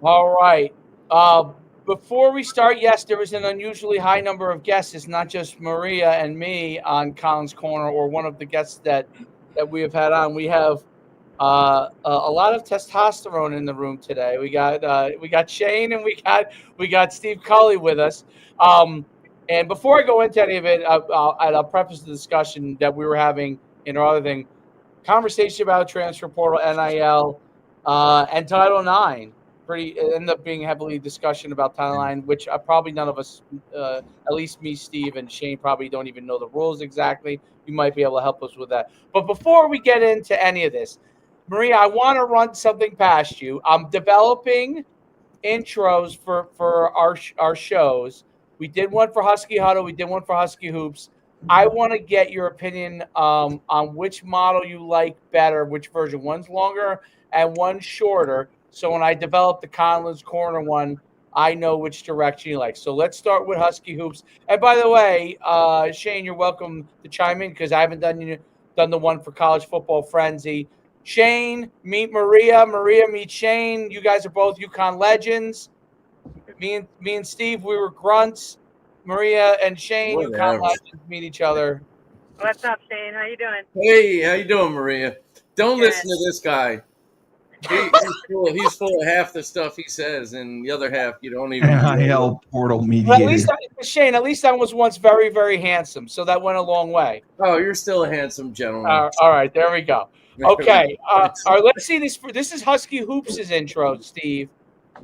All right. Before we start, yes, there was an unusually high number of guests. It's not just Maria and me on Collins Corner, or one of the guests that we have had on. We have a lot of testosterone in the room today. We got Shane, and we got Steve Cully with us. Um, and before I go into any of it, I'll preface the discussion that we were having in our other thing, conversation about transfer portal, NIL, and Title IX. It ended up being heavily discussion about Title IX, which probably none of us, at least me, Steve, and Shane, probably don't even know the rules exactly. You might be able to help us with that. But before we get into any of this, Maria, I want to run something past you. I'm developing intros for our shows. We did one for Husky Huddle. We did one for Husky Hoops. I want to get your opinion on which model you like better, which version. One's longer and one's shorter. So when I develop the Conlon's Corner one, I know which direction you like. So let's start with Husky Hoops. And by the way, Shane, you're welcome to chime in because I haven't done the one for College Football Frenzy. Shane, meet Maria. Maria, meet Shane. You guys are both UConn legends. Me and Steve, we were grunts. Maria and Shane, UConn legends, meet each other. What's up, Shane? How you doing? Hey, how you doing, Maria? Don't listen to this guy. He's full of half the stuff he says, and the other half you don't even. NIL portal mediator. At least Shane, at least I was once very, very handsome, so that went a long way. Oh, you're still a handsome gentleman. All right, there we go. Okay, all right, let's see this. This is Husky Hoops' intro, Steve.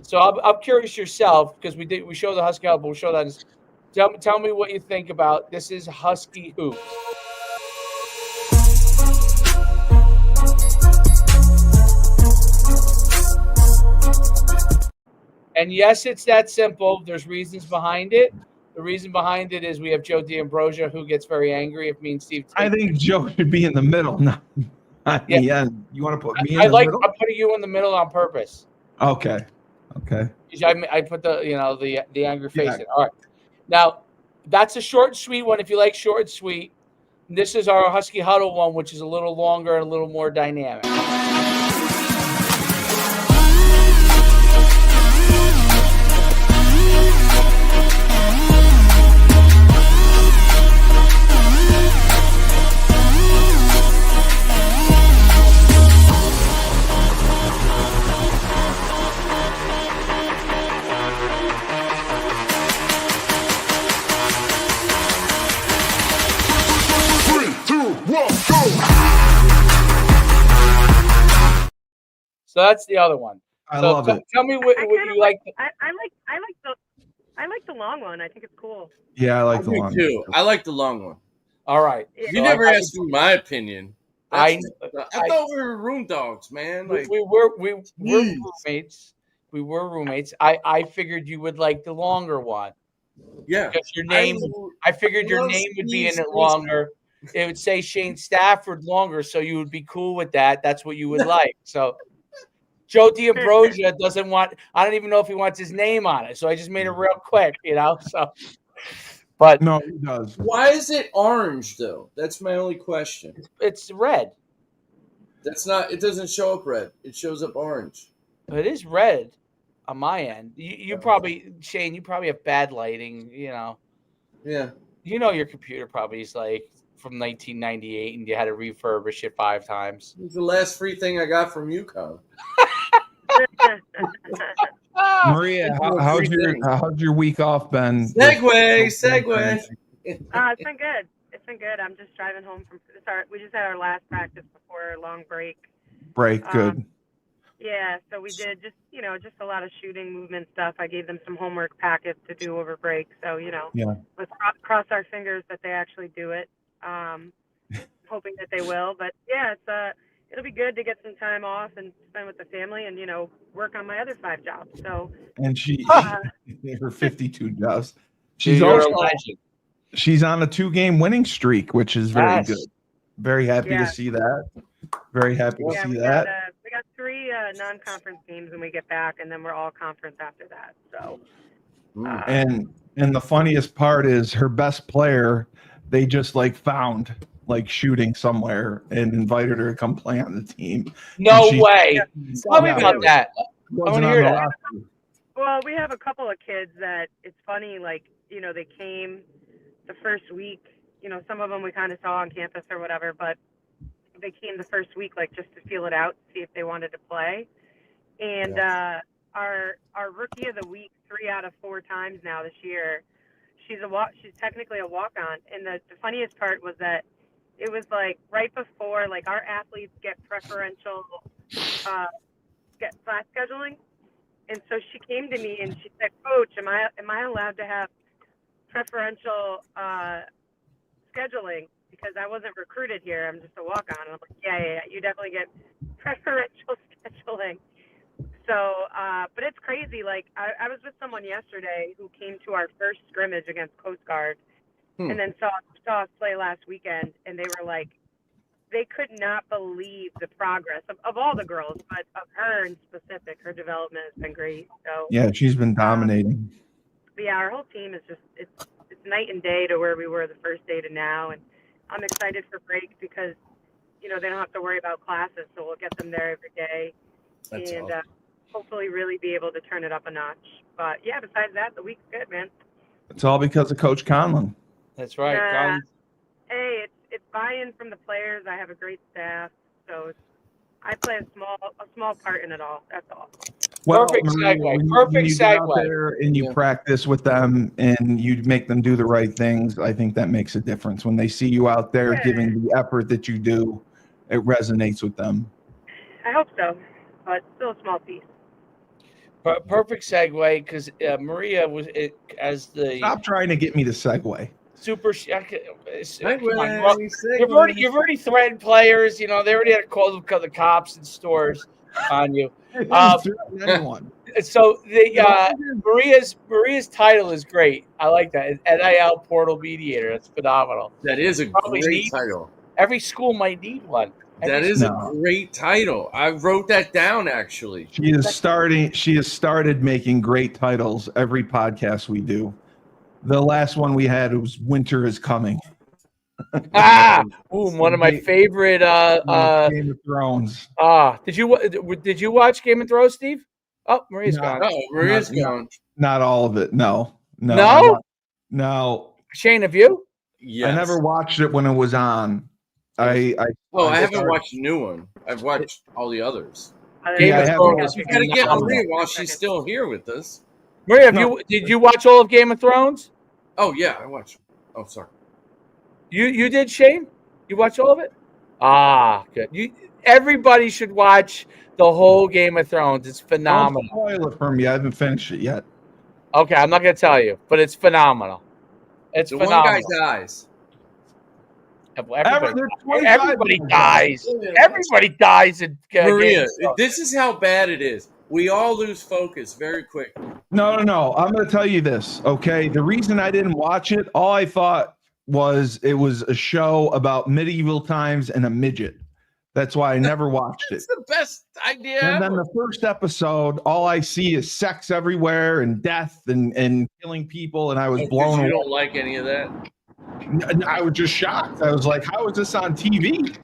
So I'm curious yourself, because we showed the Husky Hoops, but we'll show that. Tell me what you think about this. Is Husky Hoops. And yes, it's that simple. There's reasons behind it. The reason behind it is we have Joe D'Ambrosia, who gets very angry if me and Steve. I think Joe should be in the middle. No, yeah. You want to put me in the middle? I'm putting you in the middle on purpose. Okay. I put the angry face in. All right. Now, that's a short and sweet one. If you like short and sweet, this is our Husky Huddle one, which is a little longer and a little more dynamic. So that's the other one. I love it. Tell me what you like. I like the long one. I think it's cool. Yeah, I like the long too. I like the long one. All right. You never asked me my opinion. I thought we were room dogs, man. Like, we were roommates. We were roommates. I figured you would like the longer one. Yeah. Because your name, I figured your name would be in it longer. It would say Shane Stafford longer, so you would be cool with that. That's what you would like. So Joe D'Ambrosia doesn't want. I don't even know if he wants his name on it. So I just made it real quick, So, but no, he does. Why is it orange though? That's my only question. It's red. That's not. It doesn't show up red. It shows up orange. It is red on my end. You probably, Shane. You probably have bad lighting. Yeah. Your computer probably is like from 1998, and you had to refurbish it 5 times. It's the last free thing I got from UConn. Maria, how's your week off been? Segue. It's been good. It's been good. I'm just driving home from. We just had our last practice before a long break. Good. Yeah, so we did just a lot of shooting movement stuff. I gave them some homework packets to do over break. So let's cross our fingers that they actually do it. Hoping that they will. But yeah, it'll be good to get some time off and spend with the family and, work on my other 5 jobs. So, and her 52 jobs. She's also a legend. She's on a 2-game winning streak, which is very good. Very happy to see that. Very happy to see that. We got 3 non-conference games when we get back, and then we're all conference after that. So, and the funniest part is her best player, they just found shooting somewhere and invited her to come play on the team. No way. Tell me about that. wasn't on hear the that. roster. Well, we have a couple of kids that it's funny, like, they came the first week. Some of them we kind of saw on campus or whatever, but they came the first week, like, just to feel it out, see if they wanted to play. And our rookie of the week 3 out of 4 times now this year, she's technically a walk-on. And the funniest part was that it was like right before, like, our athletes get preferential class scheduling. And so she came to me and she said, "Coach, am I allowed to have preferential scheduling because I wasn't recruited here? I'm just a walk-on." And I'm like, yeah, you definitely get preferential scheduling. So, but it's crazy. Like, I was with someone yesterday who came to our first scrimmage against Coast Guard, and then saw us play last weekend, and they were like, they could not believe the progress of all the girls, but of her in specific. Her development has been great. So Yeah, she's been dominating. but yeah, our whole team is just it's night and day to where we were the first day to now, and I'm excited for break because they don't have to worry about classes, so we'll get them there every day. That's and awesome. hopefully really be able to turn it up a notch. But yeah, besides that, the week's good, man. It's all because of Coach Conlon. That's right. Hey, it's buy-in from the players. I have a great staff, so I play a small part in it all. That's all. Well, Perfect Maria, segue. when you get out there and you practice with them and you make them do the right things, I think that makes a difference. When they see you out there giving the effort that you do, it resonates with them. I hope so, but still a small piece. Perfect segue because Maria was as the. Stop trying to get me to segue. Super. You've already threatened players. They already had to call the cops and stores on you. Anyone. So the Maria's title is great. I like that. NIL portal mediator. That's phenomenal. That is a great title. Every school might need one. That is a great title. I wrote that down actually. She has started making great titles every podcast we do. The last one we had was "Winter is Coming." One of my favorite Game of Thrones. Did you watch Game of Thrones, Steve? Oh, Maria's gone. Oh, Maria's gone. Not all of it. No. Shane, have you? Yes. I never watched it when it was on. I haven't watched the new one. I've watched all the others. Game of Thrones. You gotta get Maria while she's still here with us. Maria, did you watch all of Game of Thrones? Oh yeah, I watched. Oh, sorry. You did, Shane? You watched all of it? Good. Everybody should watch the whole Game of Thrones. It's phenomenal. Don't spoil it for me. I haven't finished it yet. Okay, I'm not gonna tell you, but it's phenomenal. It's phenomenal. One guy dies. Everybody dies. Everybody dies in Maria, this is how bad it is. We all lose focus very quick. No. I'm going to tell you this, okay? The reason I didn't watch it, all I thought was it was a show about medieval times and a midget. That's why I never watched it. It's the best idea And then the first episode, all I see is sex everywhere and death and killing people, and I was blown away. You don't like any of that? I was just shocked. I was like, how is this on TV?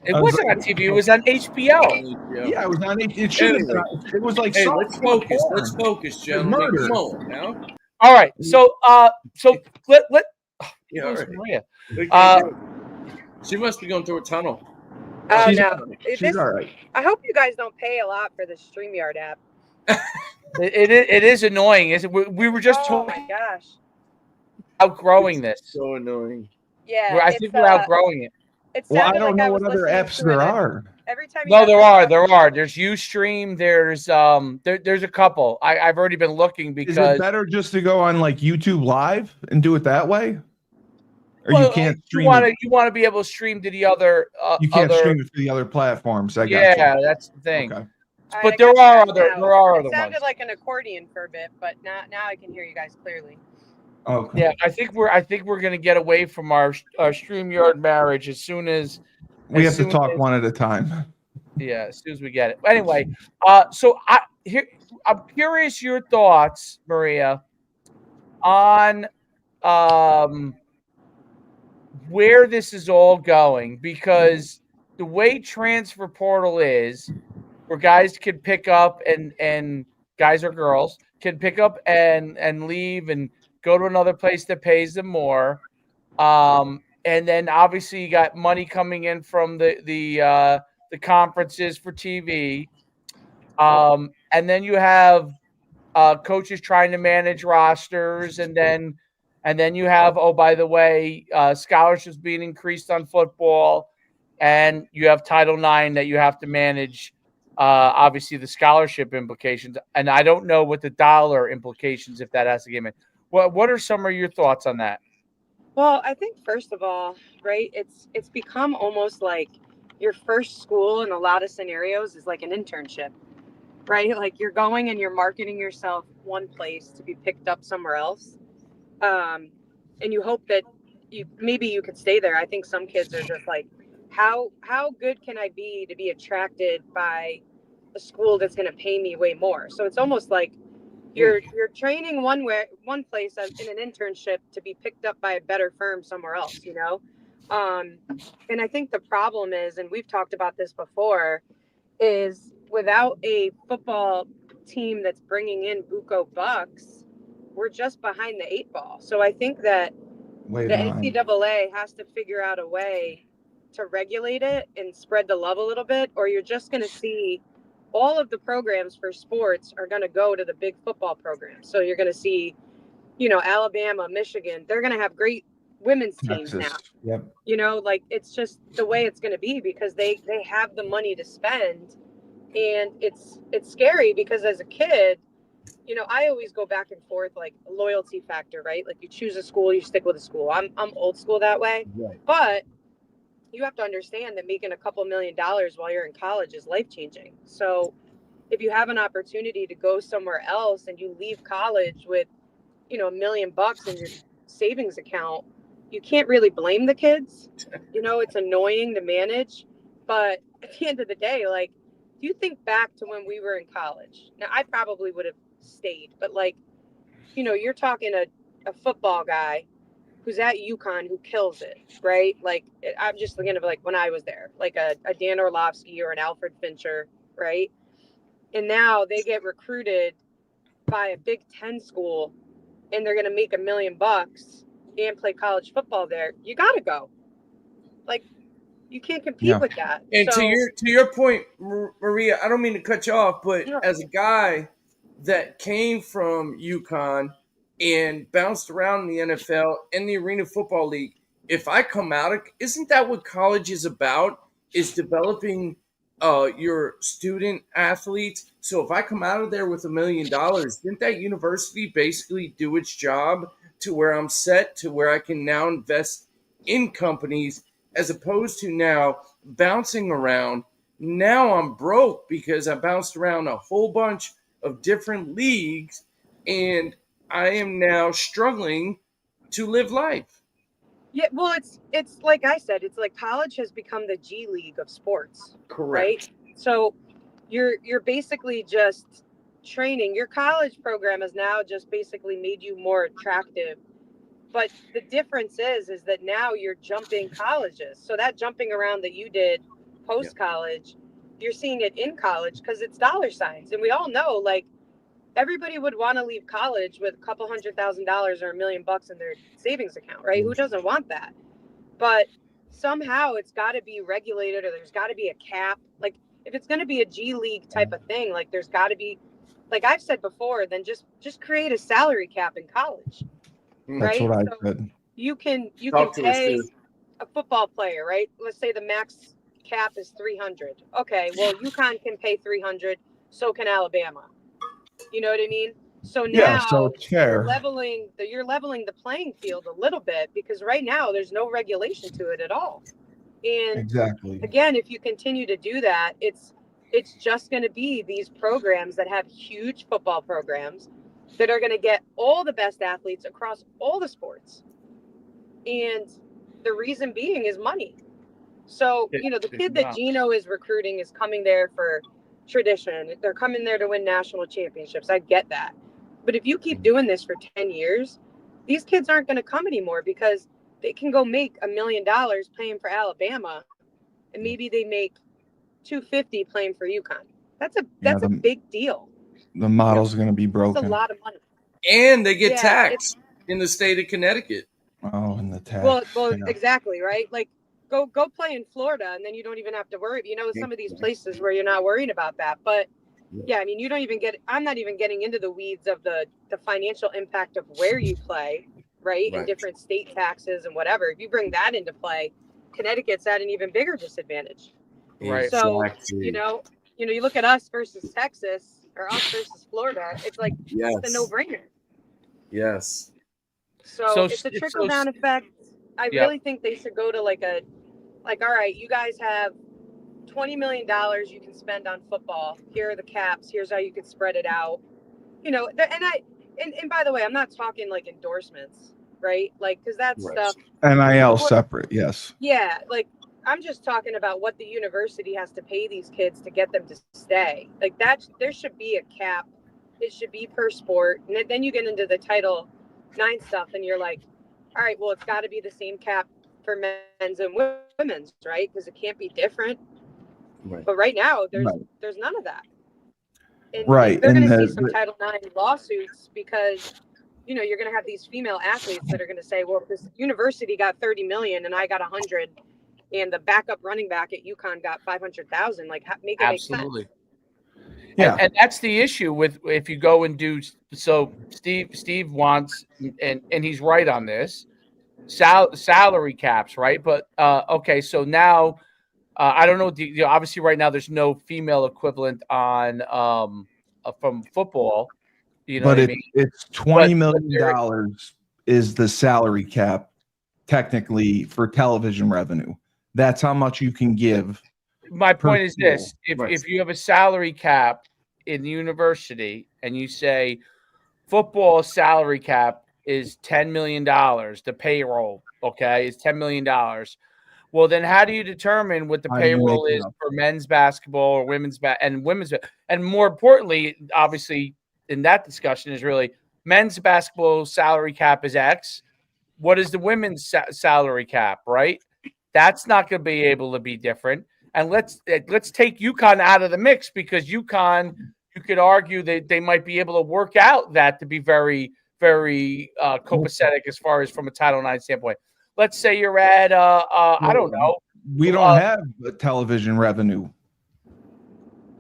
It wasn't on TV. It was on HBO. Yeah, it was on HBO. It was like, hey, let's focus. Let's focus, gentlemen. Come on now. All right. So let Maria. She must be going through a tunnel. Oh no, she's all right. I hope you guys don't pay a lot for the StreamYard app. It is annoying, isn't it? We were just talking. Oh my gosh. Outgrowing this. So annoying. Yeah, I think we're outgrowing it. Well, I don't know what other apps there are. Every time. No, there are. There's Ustream. There's a couple. I've already been looking because. Is it better just to go on like YouTube Live and do it that way? Or you can't stream. You want to be able to stream to the other. You can't stream it to the other platforms. Yeah, that's the thing. Okay. But there are other ones. It sounded like an accordion for a bit, but now I can hear you guys clearly. Okay. Yeah, I think we're gonna get away from our StreamYard marriage as soon as we have to talk one at a time. Yeah, as soon as we get it. Anyway, so I'm curious your thoughts, Maria, on where this is all going, because the way transfer portal is, where guys can pick up and guys or girls can pick up and leave and go to another place that pays them more. And then obviously you got money coming in from the conferences for TV. And then you have coaches trying to manage rosters, and then you have, oh, by the way, scholarships being increased on football, and you have Title IX that you have to manage. Obviously, the scholarship implications, and I don't know what the dollar implications if that has to get in. What are some of your thoughts on that? Well, I think first of all, right, it's become almost like your first school in a lot of scenarios is like an internship, right? Like you're going and you're marketing yourself one place to be picked up somewhere else. And you hope that you could stay there. I think some kids are just like, how good can I be to be attracted by a school that's going to pay me way more? So it's almost like you're training one place in an internship to be picked up by a better firm somewhere else, you know? And I think the problem is, and we've talked about this before, is without a football team that's bringing in buco bucks, we're just behind the 8 ball. So I think that the NCAA has to figure out a way to regulate it and spread the love a little bit, or you're just going to see all of the programs for sports are going to go to the big football programs. So you're going to see, Alabama, Michigan, they're going to have great women's teams now. Yep. Like it's just the way it's going to be because they have the money to spend. And it's scary because as a kid, I always go back and forth, like a loyalty factor, right? Like you choose a school, you stick with a school. I'm old school that way, right. But you have to understand that making a couple $1 million while you're in college is life-changing. So if you have an opportunity to go somewhere else and you leave college with, $1 million in your savings account, you can't really blame the kids. It's annoying to manage, but at the end of the day, like, if you think back to when we were in college, now I probably would have stayed, but like, you're talking a football guy who's at UCONN who kills it, right? Like, I'm just thinking of like when I was there, like a Dan Orlovsky or an Alfred Fincher, right? And now they get recruited by a Big Ten school and they're going to make $1 million and play college football there. You got to go. Like, you can't compete with that. And to your point, Maria, I don't mean to cut you off, but as a guy that came from UConn and bounced around in the NFL and the Arena Football League, if I come out, isn't that what college is about? Is developing your student athletes. So if I come out of there with $1 million, didn't that university basically do its job to where I'm set to where I can now invest in companies as opposed to now bouncing around? Now I'm broke because I bounced around a whole bunch of different leagues and I am now struggling to live life. Yeah, well, it's like I said, it's like college has become the G League of sports. Correct. Right? So you're basically just training. Your college program has now just basically made you more attractive. But the difference is that now you're jumping colleges. So that jumping around that you did post college, you're seeing it in college because it's dollar signs. And we all know, like, everybody would want to leave college with a couple $100,000 or $1 million in their savings account, right? Who doesn't want that? But somehow it's got to be regulated, or there's got to be a cap. Like, if it's going to be a G League type of thing, like there's got to be, like I've said before, then just create a salary cap in college, right? That's what I so said. You can Talk pay a football player, right? Let's say the max cap is 300. Okay, well, UConn can pay 300, so can Alabama. You know what I mean? So now so it's fair. you're leveling the playing field a little bit because right now there's no regulation to it at all. And exactly. Again, if you continue to do that, it's just going to be these programs that have huge football programs that are going to get all the best athletes across all the sports. And the reason being is money. So, the kid that Gino is recruiting is coming there for tradition. They're coming there to win national championships. I get that. But if you keep doing this for 10 years, these kids aren't going to come anymore because they can go make $1 million playing for Alabama and maybe they make $250 playing for UConn. That's a big deal. The model's going to be broken. That's a lot of money. And they get taxed in the state of Connecticut. Oh, and the tax. Well, exactly, right? Like, go play in Florida, and then you don't even have to worry. Some of these places where you're not worried about that. But yeah, I mean, you don't even I'm not even getting into the weeds of the financial impact of where you play, right? And different state taxes and whatever. If you bring that into play, Connecticut's at an even bigger disadvantage. Right. So, you look at us versus Texas or us versus Florida, it's like, it's a no-brainer. Yes. So it's a trickle-down effect. I really think they should go to all right, you guys have $20 million you can spend on football. Here are the caps. Here's how you can spread it out. And by the way, I'm not talking like endorsements, right? Like, because that's stuff. NIL separate, yes. Yeah, like I'm just talking about what the university has to pay these kids to get them to stay. Like there should be a cap. It should be per sport. And then you get into the Title IX stuff and you're like, all right, well, it's got to be the same cap for men's and women's, right? Because it can't be different. Right. But right now, there's none of that. And they're going to see some Title IX lawsuits because, you're going to have these female athletes that are going to say, well, this university got $30 million and I got 100, and the backup running back at UConn got 500,000. Like, make it make sense. Yeah, and that's the issue with if you go and do so. Steve wants, and he's right on this, salary caps, right? But okay, so now I don't know. Obviously, right now there's no female equivalent on from football. But it's $20 million is the salary cap technically for television revenue. That's how much you can give. My point is this: if you have a salary cap in the university and you say football salary cap is $10 million, the payroll, is $10 million. Well, then how do you determine what the payroll is for men's basketball or women's and more importantly, obviously, in that discussion is really men's basketball salary cap is X. What is the women's salary cap, right? That's not going to be able to be different. And let's take UConn out of the mix because UConn, you could argue that they might be able to work out that to be very, very copacetic as far as from a Title IX standpoint. Let's say you're at, I don't know. We don't have television revenue.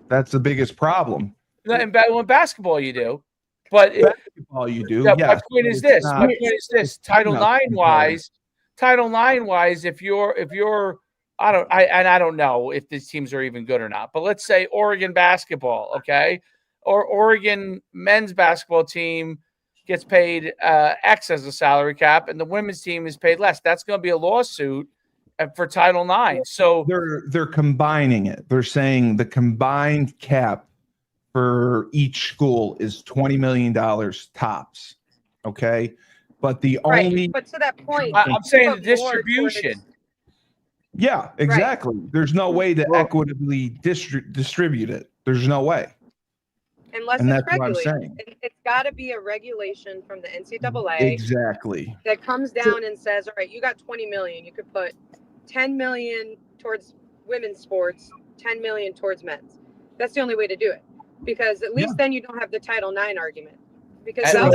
That's the biggest problem. In basketball, you do. But basketball, you do. Yeah, my point is this. Title IX wise, if you're I don't know if these teams are even good or not, but let's say Oregon basketball, okay? Or Oregon men's basketball team gets paid X as a salary cap and the women's team is paid less. That's going to be a lawsuit for Title IX. So they're combining it. They're saying the combined cap for each school is $20 million tops. Okay. But but to that point, I'm saying the distribution. Yeah, exactly. Right. There's no way to equitably distribute it. There's no way. Unless it's regulated. It's got to be a regulation from the NCAA. Exactly. That comes down and says, all right, you got 20 million. You could put 10 million towards women's sports, 10 million towards men's. That's the only way to do it. Because at least then you don't have the Title IX argument. Because how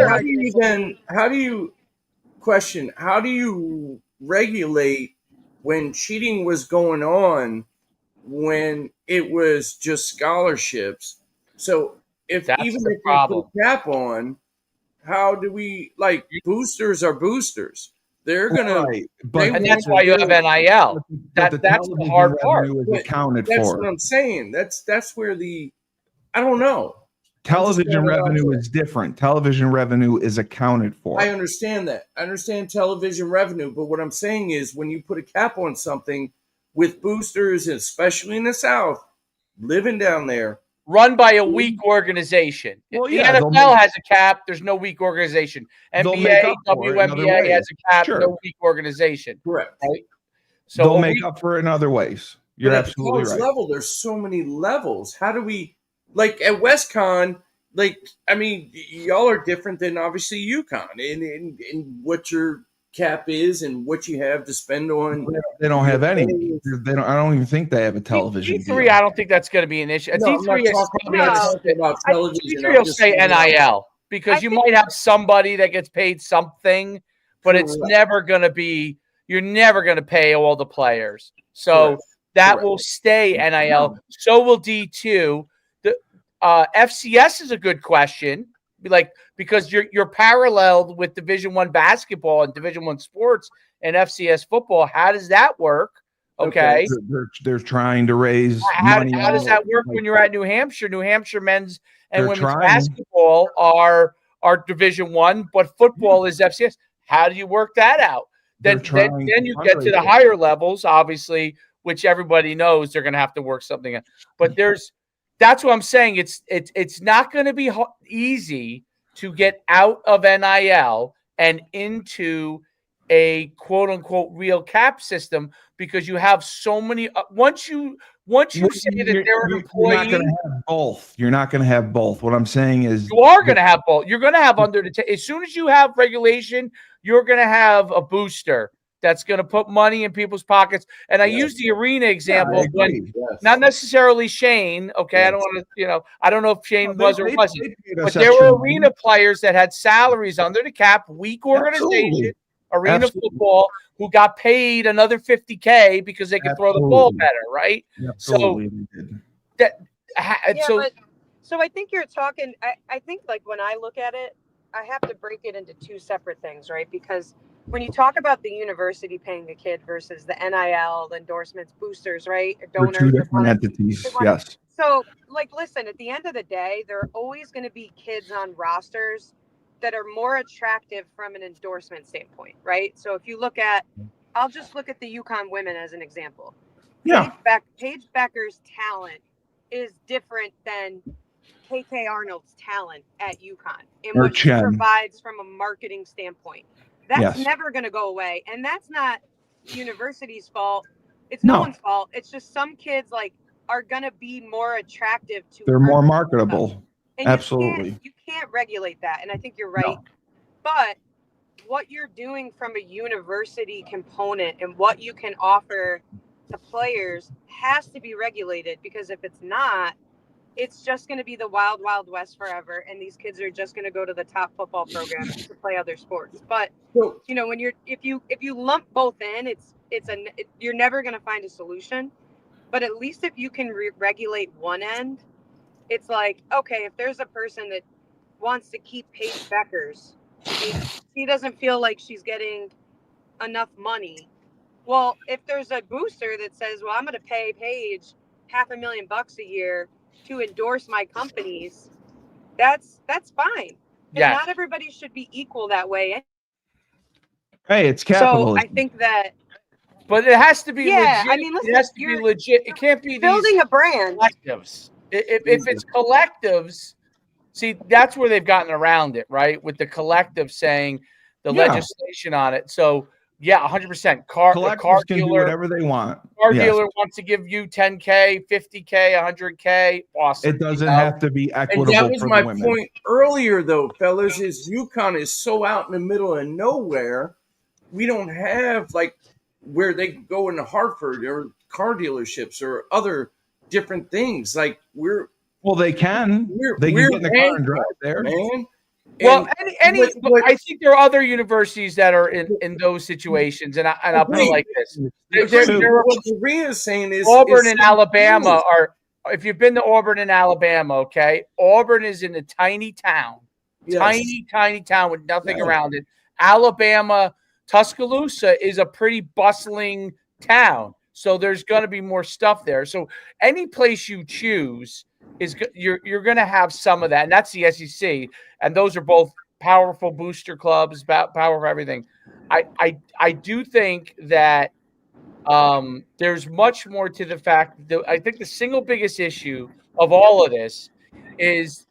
do you regulate when cheating was going on when it was just scholarships? So if you put a cap on, how do we boosters are boosters? They're gonna, and that's why you have NIL. That's the hard part. That's what I'm saying. That's where I don't know. Television revenue is different. Television revenue is accounted for. I understand that. I understand television revenue, but what I'm saying is when you put a cap on something with boosters, especially in the South, living down there, run by a weak organization. Well, the NFL has a cap. There's no weak organization. NBA, WNBA has a cap. No weak organization. Correct. Right? So they'll make up for it in other ways. You're absolutely right. Level, there's so many levels. How do we, at WestCon, y'all are different than obviously UConn in what you're cap is and what you have to spend on. They don't have any. They don't. I don't even think they have a television. D3, deal. I don't think that's going to be an issue. No, I'm not talking about television. D3 will say NIL because you might have somebody that gets paid something, but it's never going to be. You're never going to pay all the players, so that will stay NIL. So will D2. The FCS is a good question. Because you're paralleled with Division I basketball and Division I sports and FCS football. How does that work? Okay. They're trying to raise money. How does that work when you're at New Hampshire? New Hampshire men's and women's basketball are Division I, but football is FCS. How do you work that out? Then you get to the higher levels, obviously, which everybody knows they're going to have to work something out. But that's what I'm saying. It's not going to be easy to get out of NIL and into a quote unquote real cap system because you have so many. Once you say that they're an employee, you're not going to have both. You're not going to have both. What I'm saying is, you are going to have both. You're going to have as soon as you have regulation, you're going to have a booster that's going to put money in people's pockets. And I use the arena example not necessarily Shane. Okay. I don't want to, I don't know if Shane was or wasn't, but there were arena players that had salaries under the cap, weak organization, arena football, who got paid another $50K because they could throw the ball better. Right. Absolutely. So I think you're talking, I think like when I look at it, I have to break it into two separate things, right? Because when you talk about the university paying a kid versus the NIL, the endorsements, boosters, right? Donors. Two different entities, yes. So, listen, at the end of the day, there are always going to be kids on rosters that are more attractive from an endorsement standpoint, right? So if you I'll just look at the UConn women as an example. Yeah. Paige Becker's talent is different than KK Arnold's talent at UConn and what she provides from a marketing standpoint. That's never going to go away. And that's not the university's fault. It's no one's fault. It's just some kids are going to be more attractive to. They're more marketable. And absolutely. You can't regulate that. And I think you're right. No. But what you're doing from a university component and what you can offer to players has to be regulated, because if it's not, it's just going to be the wild, wild west forever. And these kids are just going to go to the top football programs to play other sports. But, when if you lump both in, you're never going to find a solution. But at least if you can regulate one end, it's like, okay, if there's a person that wants to keep Paige Beckers, she doesn't feel like she's getting enough money. Well, if there's a booster that says, well, I'm going to pay Paige $500,000 a year to endorse my companies, that's fine. And not everybody should be equal that way. Hey, it's capitalism. So I think that, but it has to be legit. I mean, listen, it has to be legit. It can't be building a brand. Collectives. If it's collectives, see, that's where they've gotten around it, right? With the collective saying the legislation on it. So 100%. Car can do whatever they want. Car dealer wants to give you $10K, $50K, $100K. Awesome. It doesn't have to be equitable. And that was my point earlier, though, fellas. Is UConn is so out in the middle of nowhere. We don't have where they can go into Hartford or car dealerships or other different things. They can. They can get in the car and drive there, man. Well, I think there are other universities that are in those situations, and I'll put it like this: what Maria is saying is Auburn and Alabama are. If you've been to Auburn and Alabama, okay, Auburn is in a tiny town, tiny town with nothing around it. Alabama, Tuscaloosa is a pretty bustling town, so there's going to be more stuff there. So any place you choose you're going to have some of that, and that's the SEC, and those are both powerful booster clubs, power of everything. I do think that there's much more to the fact that I think the single biggest issue of all of this is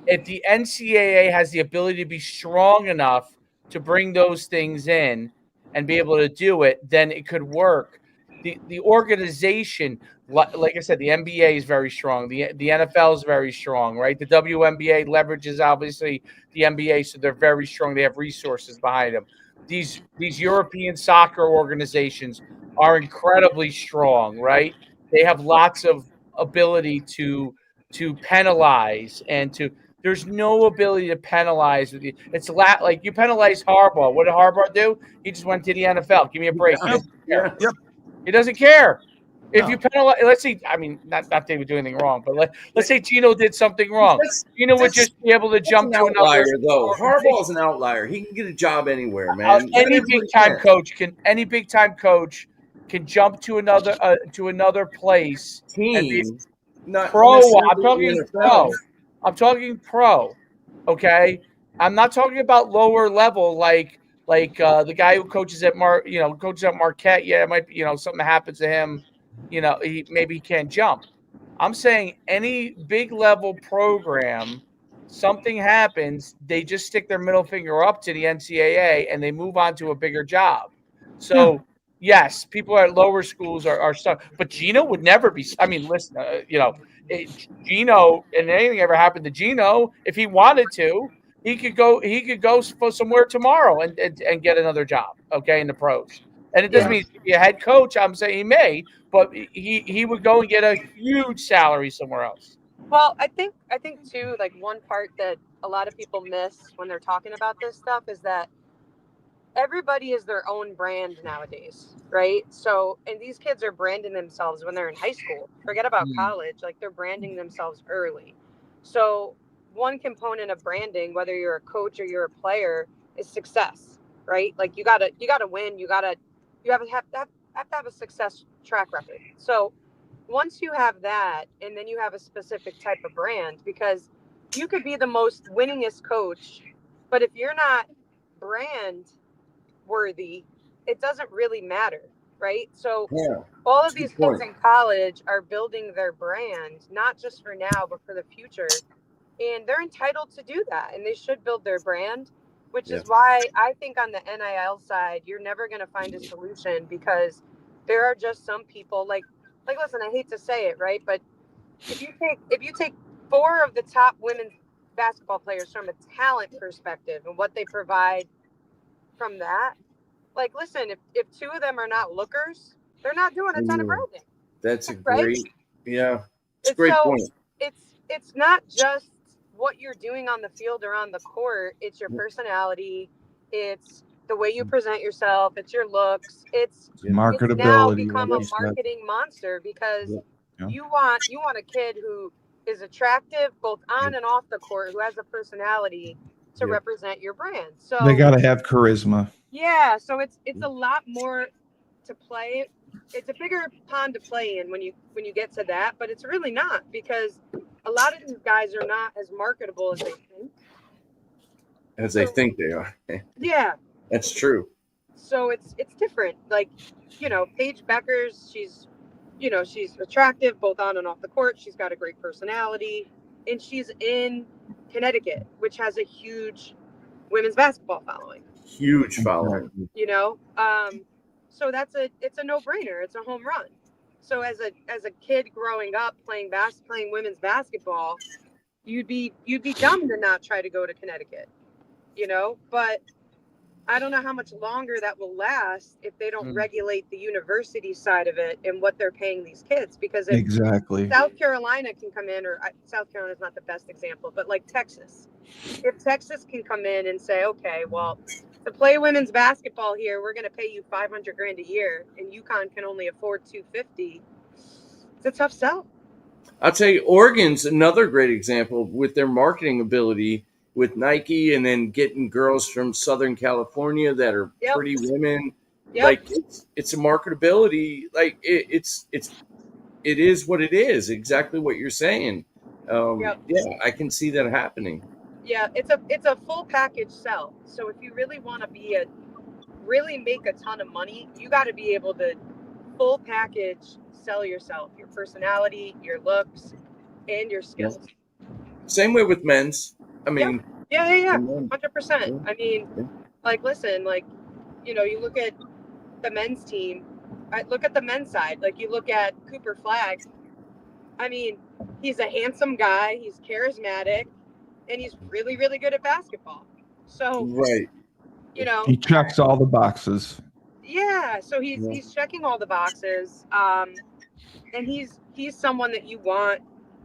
if the NCAA has the ability to be strong enough to bring those things in and be able to do it, then it could work. The organization, like I said, the NBA is very strong. The NFL is very strong, right? The WNBA leverages, obviously, the NBA, so they're very strong. They have resources behind them. these European soccer organizations are incredibly strong, right? They have lots of ability to penalize and to. There's no ability to penalize. It's like you penalize Harbaugh. What did Harbaugh do? He just went to the NFL. Give me a break. He doesn't care. Yep. He doesn't care. If No. you penalize, let's say, I mean, not that they would do anything wrong, but let's say Gino did something wrong. Gino would just be able to jump to another outlier, though. Harbaugh's an outlier. He can get a job anywhere, man. Any big time coach can jump to another place and be Team, not pro. necessarily I'm talking the pro. NFL. I'm talking pro. Okay, I'm not talking about lower level like the guy who coaches at Marquette. Yeah, it might be, something happens to him. He can't jump. I'm saying any big level program, something happens, they just stick their middle finger up to the NCAA and they move on to a bigger job. So yes, people at lower schools are stuck, but Gino would never be. I mean, listen, Gino, and anything ever happened to Gino, if he wanted to, he could go somewhere tomorrow and get another job, okay, in the pros. And it doesn't mean he's be a head coach. I'm saying he may, but he would go and get a huge salary somewhere else. Well, I think too, like one part that a lot of people miss when they're talking about this stuff is that everybody is their own brand nowadays, right? So, and these kids are branding themselves when they're in high school. Forget about college, like they're branding themselves early. So, one component of branding, whether you're a coach or you're a player, is success, right? Like you gotta win. You have to have a success track record. So, once you have that, and then you have a specific type of brand, because you could be the most winningest coach, but if you're not brand worthy, it doesn't really matter, right? So all of these kids in college are building their brand, not just for now, but for the future. And they're entitled to do that, and they should build their brand, which is why I think on the NIL side, you're never going to find a solution, because there are just some people like listen, I hate to say it, right? But if you take 4 of the top women's basketball players from a talent perspective and what they provide from that, like, listen, if 2 of them are not lookers, they're not doing a ton of branding. That's a right? it's a great point. It's not just what you're doing on the field or on the court. It's your personality. It's the way you present yourself. It's your looks. It's marketability. It's now become a marketing monster, because you want a kid who is attractive both on and off the court, who has a personality to represent your brand. So they got to have charisma. Yeah, so it's a lot more to play. It's a bigger pond to play in when you get to that, but it's really not, because a lot of these guys are not as marketable as they think. As they think they are. Yeah. That's true. So it's different. Like, Paige Beckers, she's attractive both on and off the court. She's got a great personality, and she's in Connecticut, which has a huge women's basketball following. Huge following. So it's a no-brainer. It's a home run. So as a kid growing up playing women's basketball, you'd be dumb to not try to go to Connecticut, but I don't know how much longer that will last if they don't regulate the university side of it and what they're paying these kids. Because if South Carolina can come in, or South Carolina is not the best example, but like Texas, if Texas can come in and say, okay, well, to play women's basketball here, we're going to pay you $500,000 a year, and UConn can only afford $250,000. It's a tough sell. I'll tell you, Oregon's another great example with their marketing ability with Nike, and then getting girls from Southern California that are pretty women. Like it's a marketability. Like it is what it is. Exactly what you're saying. Yeah, I can see that happening. Yeah, it's a full package sell. So if you really want to really make a ton of money, you got to be able to full package sell yourself, your personality, your looks, and your skills. Same way with men's. I mean, 100%. I mean, like, listen, like, you look at the men's team. I look at the men's side. Like, you look at Cooper Flagg. I mean, he's a handsome guy. He's charismatic, and he's really, really good at basketball. So, he checks all the boxes. Yeah, so he's checking all the boxes, and he's someone that you want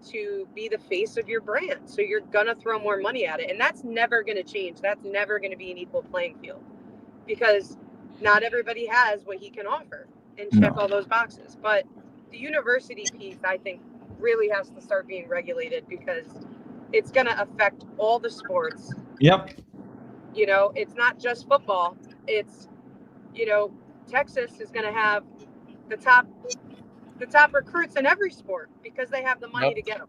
to be the face of your brand. So you're gonna throw more money at it, and that's never gonna change. That's never gonna be an equal playing field, because not everybody has what he can offer and check all those boxes. But the university piece, I think, really has to start being regulated, because it's gonna affect all the sports. Yep. It's not just football. It's Texas is going to have the top recruits in every sport because they have the money to get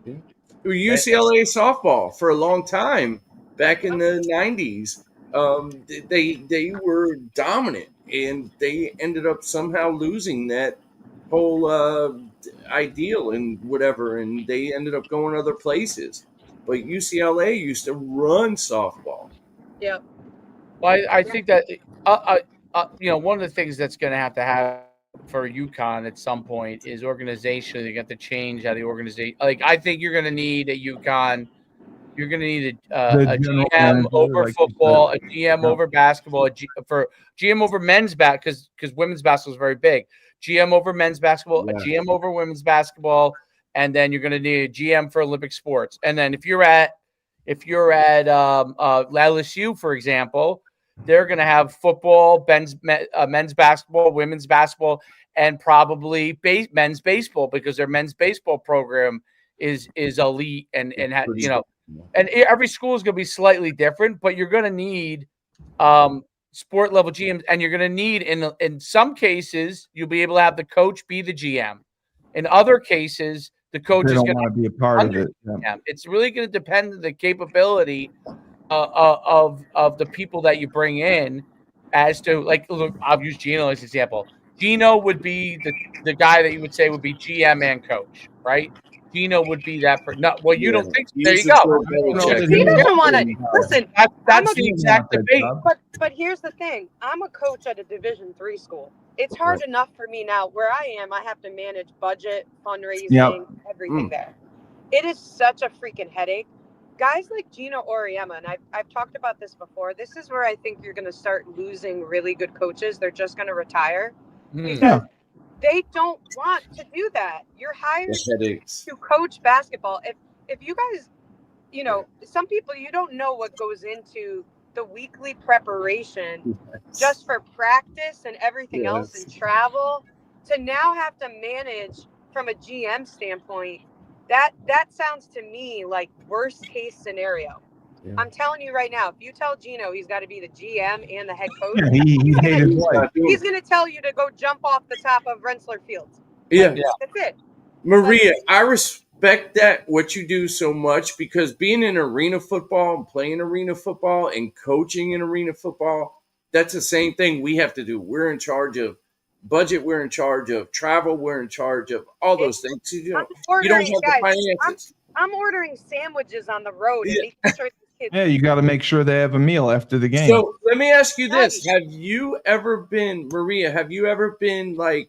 them. UCLA softball for a long time back in the 90s. They were dominant, and they ended up somehow losing that whole ideal and whatever, and they ended up going other places. But UCLA used to run softball. Yep. Well, I think that one of the things that's going to happen for UConn at some point is organization. They got to change how the organization. Like, I think you're going to need at UConn. You're going to need a GM over football, a GM over basketball, for GM over men's basketball, because women's basketball is very big. GM over men's basketball, a GM over women's basketball, and then you're going to need a GM for Olympic sports. And then if you're at LSU, for example, they're going to have football, men's basketball, women's basketball, and probably men's baseball, because their men's baseball program is elite and every school is going to be slightly different, but you're going to need sport level GMs, and you're going to need in some cases you'll be able to have the coach be the GM. In other cases, the coach is going to be a part of it. Yeah. It's really going to depend on the capability of the people that you bring in, as to, like, look, I'll use Gino as an example. Gino would be the guy that you would say would be GM and coach, right? Gino would be that. You don't think so. There you go. He doesn't want to listen. That's the exact debate. But here's the thing: I'm a coach at a Division III school. It's hard enough for me now. Where I am, I have to manage budget, fundraising, everything there. It is such a freaking headache. Guys like Gino Auriemma, and I've talked about this before. This is where I think you're going to start losing really good coaches. They're just going to retire because they don't want to do that. You're hired to coach basketball. If you guys, some people, you don't know what goes into the weekly preparation just for practice and everything else and travel, to now have to manage from a GM standpoint. That sounds to me like worst case scenario. I'm telling you right now, if you tell Gino he's got to be the GM and the head coach, he's going to tell you to go jump off the top of Rensselaer Fields. That's it. Maria, I respect that, what you do so much, because being in arena football and playing arena football and coaching in arena football, that's the same thing we have to do. We're in charge of budget, we're in charge of travel, we're in charge of all those things. You don't have the finances. I'm ordering sandwiches on the road and making sure these kids. You got to make sure they have a meal after the game. So let me ask you this: have you ever been, Maria? Have you ever been like?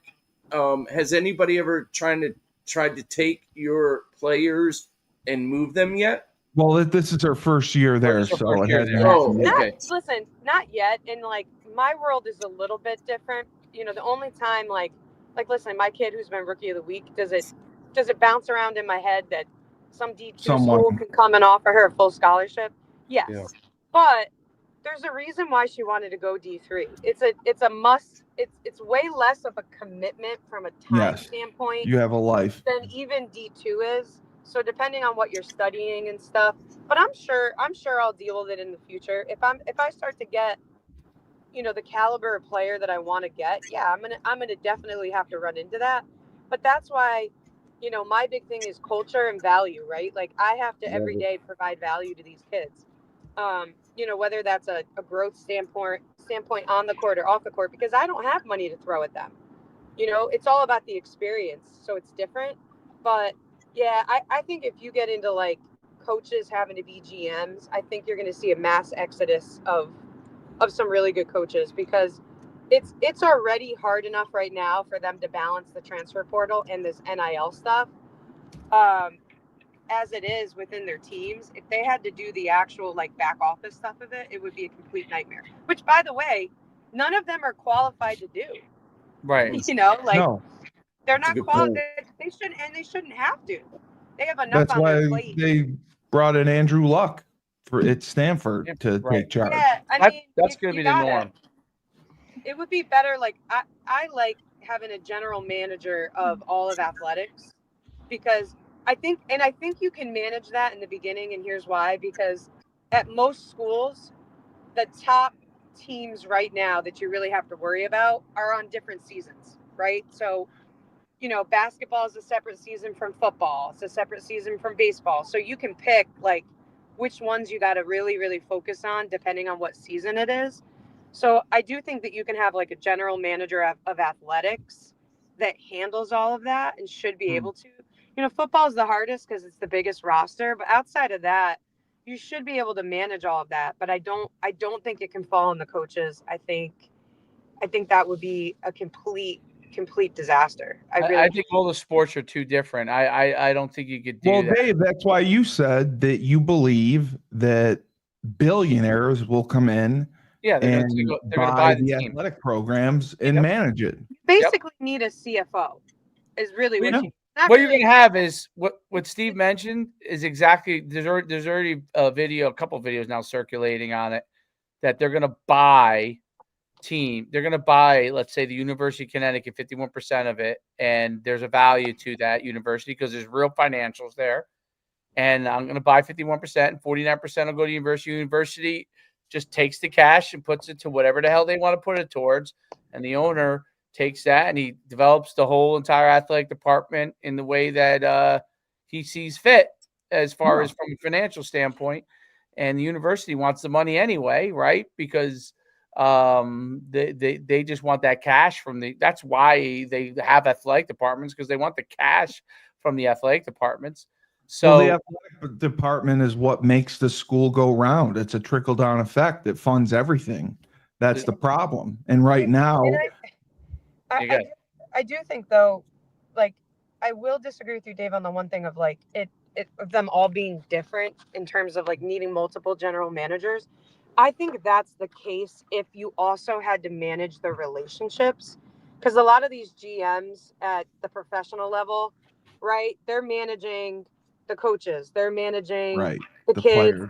Has anybody ever tried to take your players and move them yet? Well, this is our first year there, so it hasn't happened. Listen, not yet. And like, my world is a little bit different. The only time like listen, my kid who's been rookie of the week, does it bounce around in my head that some D2 school can come and offer her a full scholarship? Yes. Yeah. But there's a reason why she wanted to go D3. It's a must. It's way less of a commitment from a time standpoint. You have a life than even D2 is. So depending on what you're studying and stuff, but I'm sure I'll deal with it in the future. If I start to get the caliber of player that I want to get, I'm gonna definitely have to run into that. But that's why, my big thing is culture and value, right? Like, I have to every day provide value to these kids. Whether that's a growth standpoint on the court or off the court, because I don't have money to throw at them. It's all about the experience, so it's different. But yeah, I think if you get into like coaches having to be GMs, I think you're going to see a mass exodus of some really good coaches, because it's already hard enough right now for them to balance the transfer portal and this NIL stuff. as it is within their teams, if they had to do the actual like back office stuff of it, it would be a complete nightmare. Which, by the way, none of them are qualified to do. Right. You know, like No, they're That's a not good qualified. point. They shouldn't have to. They have enough that's on why their plate. they brought in Andrew Luck at Stanford to Right. take charge. Yeah, I mean, That's going to you be the gotta. norm. It would be better. Like I like having a general manager of all of athletics, because I think you can manage that in the beginning, and here's why. Because at most schools, the top teams right now that you really have to worry about are on different seasons, right? So, you know, basketball is a separate season from football. It's a separate season from baseball. So you can pick like which ones you got to really, really focus on depending on what season it is. So I do think that you can have like a general manager of athletics that handles all of that and should be able to. You know, football is the hardest because it's the biggest roster, but outside of that, you should be able to manage all of that. But I don't think it can fall on the coaches. I think that would be a complete disaster. I think all the sports are too different. I don't think you could do Well, that. Dave, that's why you said that you believe that billionaires will come in Yeah, they're and going to buy buy the the team. athletic programs and Yep. manage it. Basically need a CFO is really what Yeah. you not What you're really- going to have is what Steve mentioned is exactly there's already a couple of videos now circulating on it that they're going to buy they're going to buy, let's say, the University of Connecticut 51% of it, and there's a value to that university because there's real financials there. And I'm going to buy 51%, and 49% will go to university. University just takes the cash and puts it to whatever the hell they want to put it towards, and the owner takes that and he develops the whole entire athletic department in the way that he sees fit, as far as from a financial standpoint. And the university wants the money anyway, right? Because they just want that cash from that's why they have athletic departments, because they want the cash from the athletic departments. So the athletic department is what makes the school go round. It's a trickle down effect that funds everything. That's the problem. And right now, I do think though, like I will disagree with you, Dave, on the one thing of like it of them all being different in terms of like needing multiple general managers. I think that's the case if you also had to manage the relationships, because a lot of these GMs at the professional level, right? They're managing the coaches, they're managing the kids players.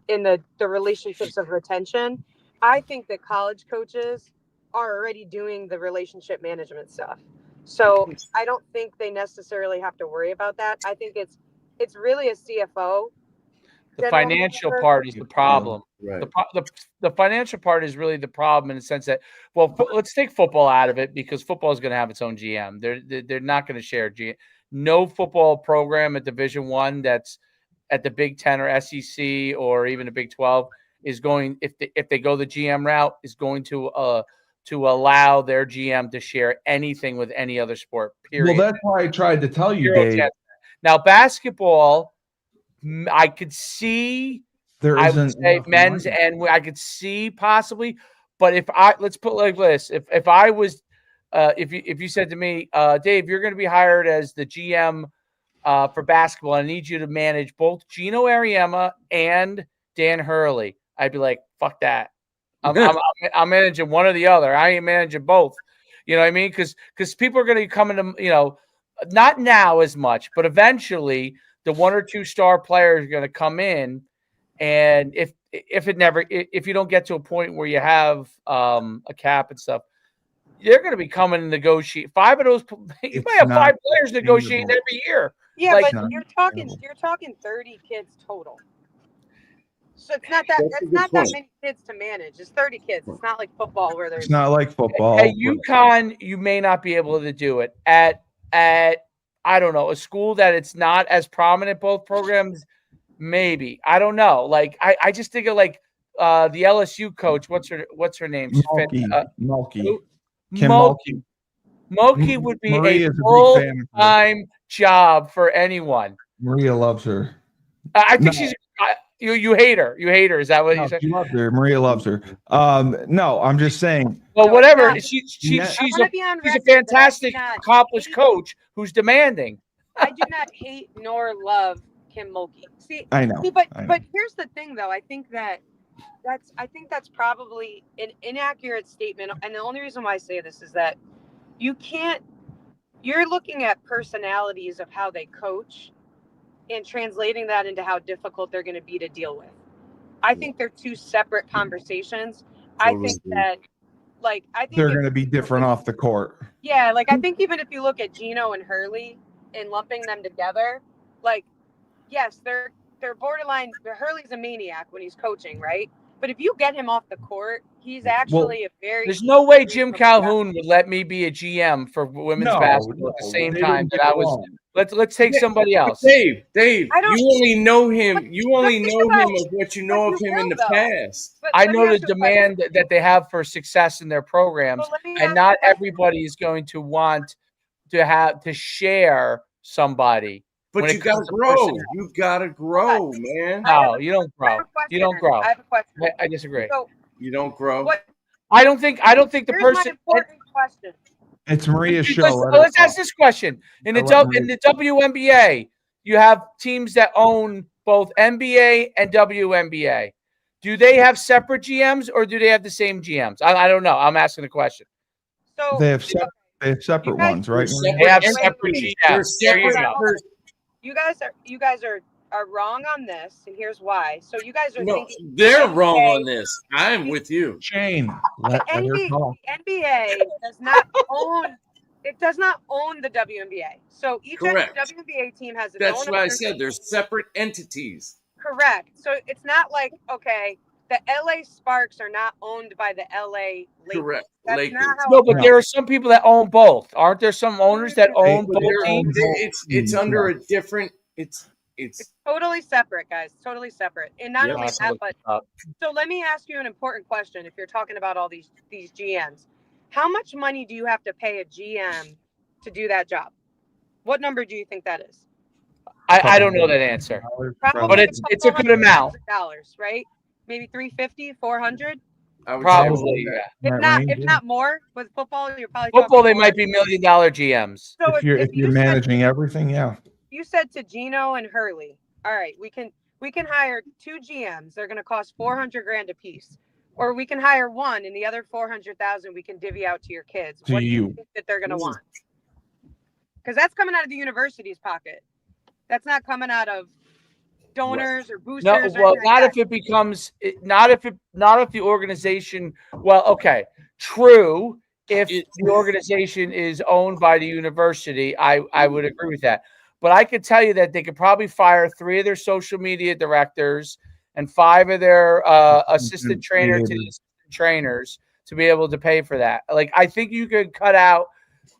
and the relationships of retention. I think that college coaches are already doing the relationship management stuff. So I don't think they necessarily have to worry about that. I think it's really a CFO. The financial part is the problem. Right. The financial part is really the problem in the sense that, well, let's take football out of it, because football is going to have its own GM. They're not going to share GM. No football program at Division I that's at the Big Ten or SEC or even the Big 12 is going, if they go the GM route, is going to allow their GM to share anything with any other sport. Period. Well, that's why I tried to tell you, Dave. Now, basketball, I could see. I would say men's, and I could see possibly, but let's put it like this: if I was, if you said to me, Dave, you're going to be hired as the GM for basketball, I need you to manage both Gino Ariema and Dan Hurley, I'd be like, fuck that. I'm managing one or the other. I ain't managing both. You know what I mean? Because people are going to come into, not now as much, but eventually the one or two star players are going to come in. And if you don't get to a point where you have a cap and stuff, they're going to be coming to negotiate. 5 of those, you might have 5 players negotiating every year. Yeah, but you're talking 30 kids total. So it's not that many kids to manage. It's 30 kids. It's not like football where there's. It's not like football. At UConn, you may not be able to do it. At I don't know, a school that it's not as prominent, both programs, maybe. I don't know. Like I just think of like the LSU coach. What's her name? Mulkey. Mulkey would be a full-time job for anyone. Maria loves her. I think she's. You hate her. You hate her. Is that what you said? She loves her. Maria loves her. No, I'm just saying. Well, whatever. She's a fantastic, accomplished coach who's demanding. I do not hate nor love Kim Mulkey. See, I know. but I know. but here's the thing, though. I think that's probably an inaccurate statement, and the only reason why I say this is that you can't. You're looking at personalities of how they coach and translating that into how difficult they're going to be to deal with. I think they're two separate conversations. I think that, like, they're going to be different off the court. Yeah, like I think even if you look at Gino and Hurley and lumping them together, like, yes, they're borderline. Hurley's a maniac when he's coaching, right? But if you get him off the court, he's actually a very. There's no way Jim Calhoun would let me be a GM for women's basketball at the same time that I was. Let's take somebody else. Dave, you only know him. You only know him of what you know of him in the past. I know the demand that they have for success in their programs, and not everybody is going to want to share somebody. But you gotta grow. You gotta grow, man. No, you don't grow. You don't grow. I have a question. I disagree. So, you don't grow. I don't think the person. My important question. It's Maria's show. Let's ask this question. In the WNBA, you have teams that own both NBA and WNBA. Do they have separate GMs or do they have the same GMs? I don't know. I'm asking the question. So they have separate ones, right? They have separate GMs. There you go. You guys are wrong on this, and here's why. So you guys are thinking they're wrong on this. I'm with you. Shane, the NBA does not own. It does not own the WNBA. So each WNBA team has its own. That's what I said. They're separate entities. Correct. So it's not like, okay, the LA Sparks are not owned by the LA Lakers. Correct. That's not how no, but there are some people that own both. Aren't there some owners that own both teams? It's under a different. It's totally separate, guys. Totally separate. And not only that, but so let me ask you an important question. If you're talking about all these GMs, how much money do you have to pay a GM to do that job? What number do you think that is? I don't know that answer, but it's a good amount. Dollars, right? Maybe 350, 400. Probably, yeah. If not more, with football, you're probably football. They might be $1 million GMs. So if you're managing everything, yeah. You said to Gino and Hurley, all right, we can hire 2 GMs. They're going to cost $400,000 a piece, or we can hire one, and the other $400,000 we can divvy out to your kids. What do you think that they're going to want? Because that's coming out of the university's pocket. That's not coming out of donors or boosters. No, well, not if it becomes not if the organization. Well, okay, true. If the organization is owned by the university, I would agree with that. But I could tell you that they could probably fire 3 of their social media directors and 5 of their assistant trainers to be able to pay for that. Like, I think you could cut out.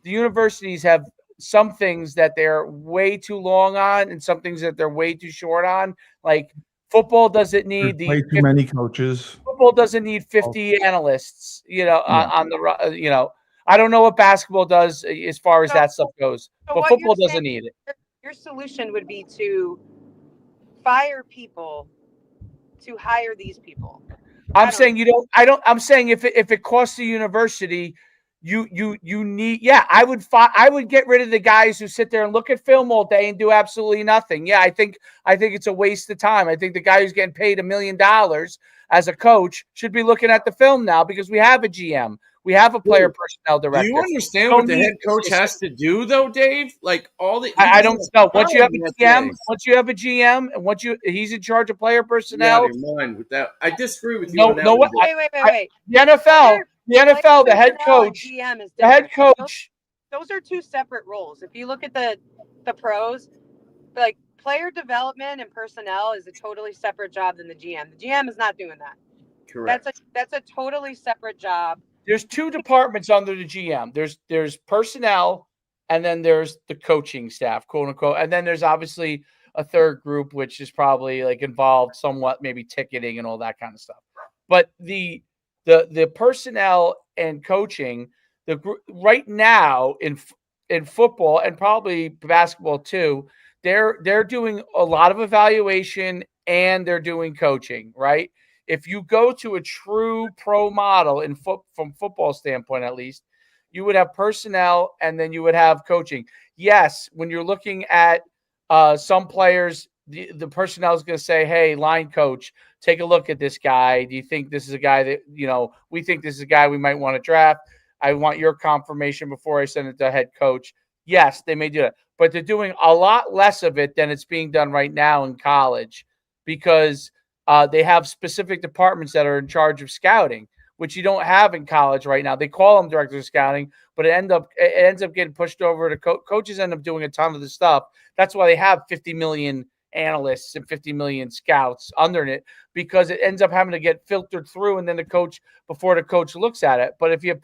The universities have some things that they're way too long on and some things that they're way too short on. Like, football doesn't need way too many coaches. Football doesn't need 50 analysts, on the, I don't know what basketball does as far as that stuff goes, but football doesn't need it. Your solution would be to fire people to hire these people. I'm saying if it costs the university, you need, I would get rid of the guys who sit there and look at film all day and do absolutely nothing. Yeah, I think it's a waste of time. I think the guy who's getting paid $1 million as a coach should be looking at the film now, because we have a GM. We have a player personnel director. Do you understand what the head coach has to do, though, Dave? Like all the I don't know. Once you have a GM, and he's in charge of player personnel. Your mind with that. I disagree with you. Wait. The NFL, the head coach, the head coach. Those are 2 separate roles. If you look at the pros, like player development and personnel is a totally separate job than the GM. The GM is not doing that. Correct. That's a totally separate job. There's 2 departments under the GM. There's personnel, and then there's the coaching staff, quote unquote. And then there's obviously a third group, which is probably like involved somewhat, maybe ticketing and all that kind of stuff. But the personnel and coaching, right now in football and probably basketball too, they're doing a lot of evaluation and they're doing coaching, right? If you go to a true pro model from football standpoint, at least, you would have personnel and then you would have coaching. Yes, when you're looking at some players the personnel is going to say, hey, line coach, take a look at this guy. Do you think this is a guy that, we think this is a guy we might want to draft? I want your confirmation before I send it to head coach. Yes, they may do that, but they're doing a lot less of it than it's being done right now in college, because they have specific departments that are in charge of scouting, which you don't have in college right now. They call them directors of scouting, but it ends up getting pushed over to coaches. End up doing a ton of the stuff. That's why they have 50 million analysts and 50 million scouts under it, because it ends up having to get filtered through, and then before the coach looks at it. But if you have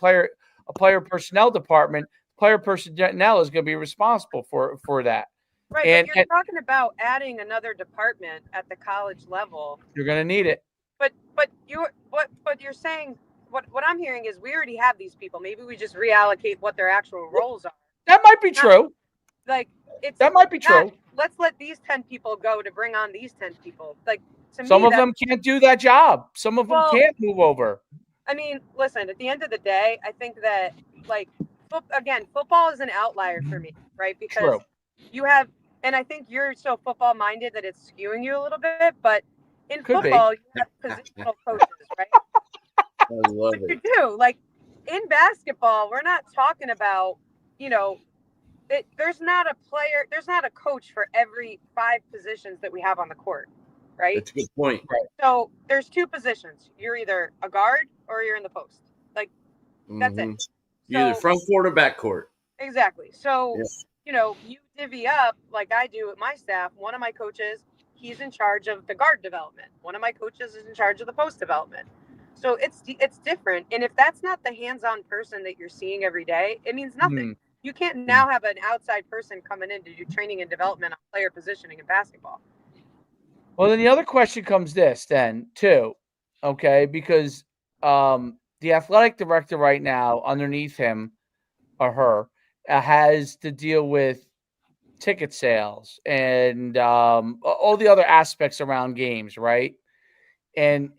a player personnel department, player personnel is going to be responsible for that. Right, but you're talking about adding another department at the college level. You're going to need it. But you're saying what I'm hearing is we already have these people. Maybe we just reallocate what their actual roles are. That might be true. That might be true. Let's let these 10 people go to bring on these 10 people. Some of them can't do that job. Some of them can't move over. I mean, listen, at the end of the day, I think that football is an outlier for me, right? Because you have, and I think you're so football minded that it's skewing you a little bit, but in football, you have positional coaches, right? I love it. You do. In basketball, we're not talking about, there's not a coach for every 5 positions that we have on the court, right? That's a good point. Right. So there's 2 positions. You're either a guard or you're in the post. That's it. You're either front court or back court. Exactly. So, you divvy up like I do with my staff. One of my coaches, he's in charge of the guard development. One of my coaches is in charge of the post development. So it's different. And if that's not the hands-on person that you're seeing every day, it means nothing. You can't now have an outside person coming in to do training and development on player positioning in basketball. Well, then the other question comes too, okay? Because the athletic director right now, underneath him or her, has to deal with ticket sales and all the other aspects around games, right? And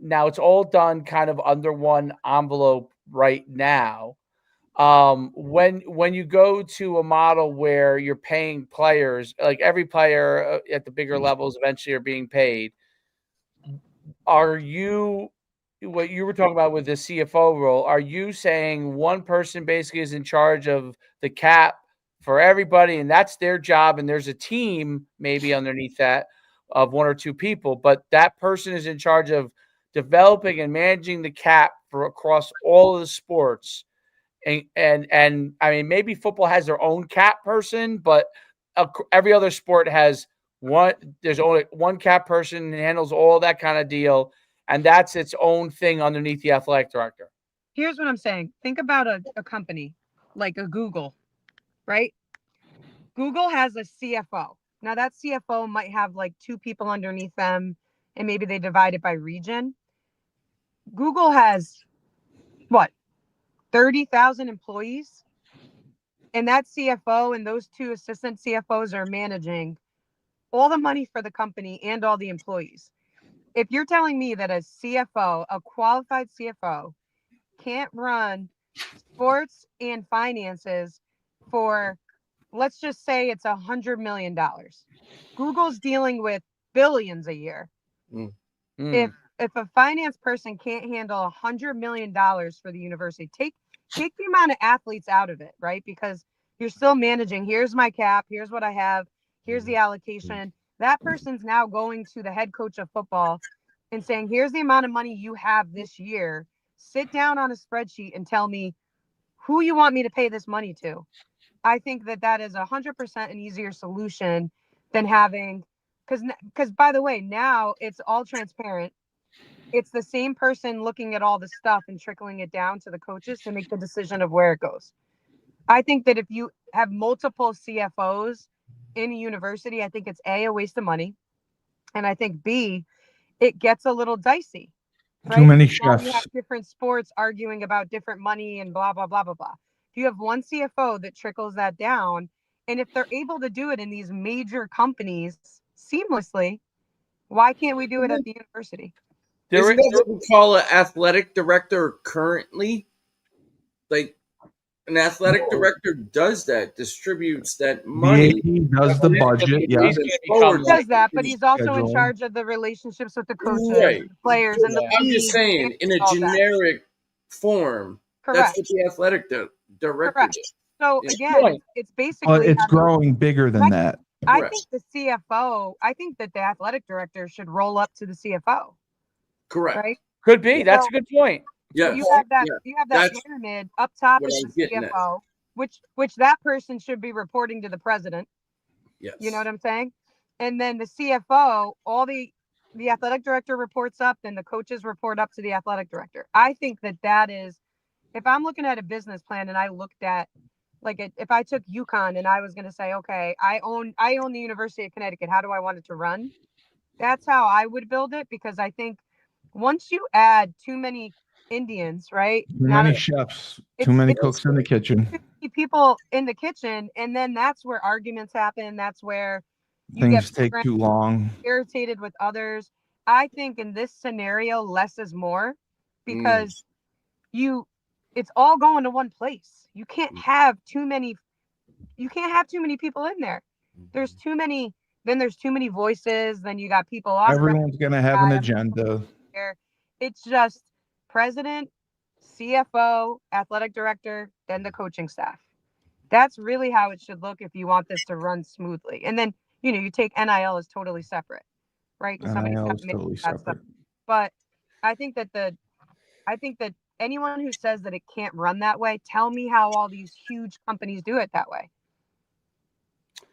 now it's all done kind of under one envelope right now. When you go to a model where you're paying players, like every player at the bigger levels eventually are being paid, are you, what you were talking about with the CFO role, are you saying one person basically is in charge of the cap for everybody and that's their job, and there's a team maybe underneath that of 1 or 2 people, but that person is in charge of developing and managing the cap for across all of the sports? And I mean, maybe football has their own cap person, but every other sport has one. There's only one cap person who handles all that kind of deal, and that's its own thing underneath the athletic director. Here's what I'm saying. Think about a company like a Google, right? Google has a CFO. Now that CFO might have 2 people underneath them, and maybe they divide it by region. Google has 30,000 employees, and that CFO and those 2 assistant CFOs are managing all the money for the company and all the employees. If you're telling me that a CFO, a qualified CFO, can't run sports and finances for, let's just say it's $100 million. Google's dealing with billions a year. If a finance person can't handle $100 million for the university, take the amount of athletes out of it, right? Because you're still managing. Here's my cap. Here's what I have. Here's the allocation. That person's now going to the head coach of football and saying, here's the amount of money you have this year. Sit down on a spreadsheet and tell me who you want me to pay this money to. I think that is 100% an easier solution than having, because by the way, now it's all transparent. It's the same person looking at all the stuff and trickling it down to the coaches to make the decision of where it goes. I think that if you have multiple CFOs in a university, I think it's A, waste of money. And I think B, it gets a little dicey. Right? Too many now chefs. you have different sports arguing about different money and blah, blah, blah, blah, blah. If you have one CFO that trickles that down, and if they're able to do it in these major companies seamlessly, why can't we do it at the university? Isn't that what we call an athletic director currently? An athletic director does that, distributes that money. The AD does the budget, yeah. He does that, but he's also in charge of the relationships with the coaches, Right. and the players, and the I'm just saying, in a generic form, that's what the athletic director does. So again, it's basically. But it's growing bigger than that. I think the CFO. I think that the athletic director should roll up to the CFO. Correct. Right. Could be. That's a good point. Yeah. So you have that. You have that pyramid up top is the CFO, which that person should be reporting to the president. Yes. You know what I'm saying? And then the CFO, all the athletic director reports up, then the coaches report up to the athletic director. I think that is, if I'm looking at a business plan and I looked at, like, if I took UConn and I was going to say, okay, I own the University of Connecticut. How do I want it to run? That's how I would build it, because I think once you add too many Indians, right? Too many chefs, too many cooks in the kitchen. People in the kitchen, and then that's where arguments happen. That's where things take too long. Irritated with others. I think in this scenario, less is more, because it's all going to one place. You can't have too many. You can't have too many people in there. There's too many. Then there's too many voices. Then you got people off. Everyone's gonna have an agenda. It's just president, CFO, athletic director, then the coaching staff. That's really how it should look if you want this to run smoothly. And then, you take NIL as totally separate, right? NIL is totally separate. But I think that anyone who says that it can't run that way, tell me how all these huge companies do it that way,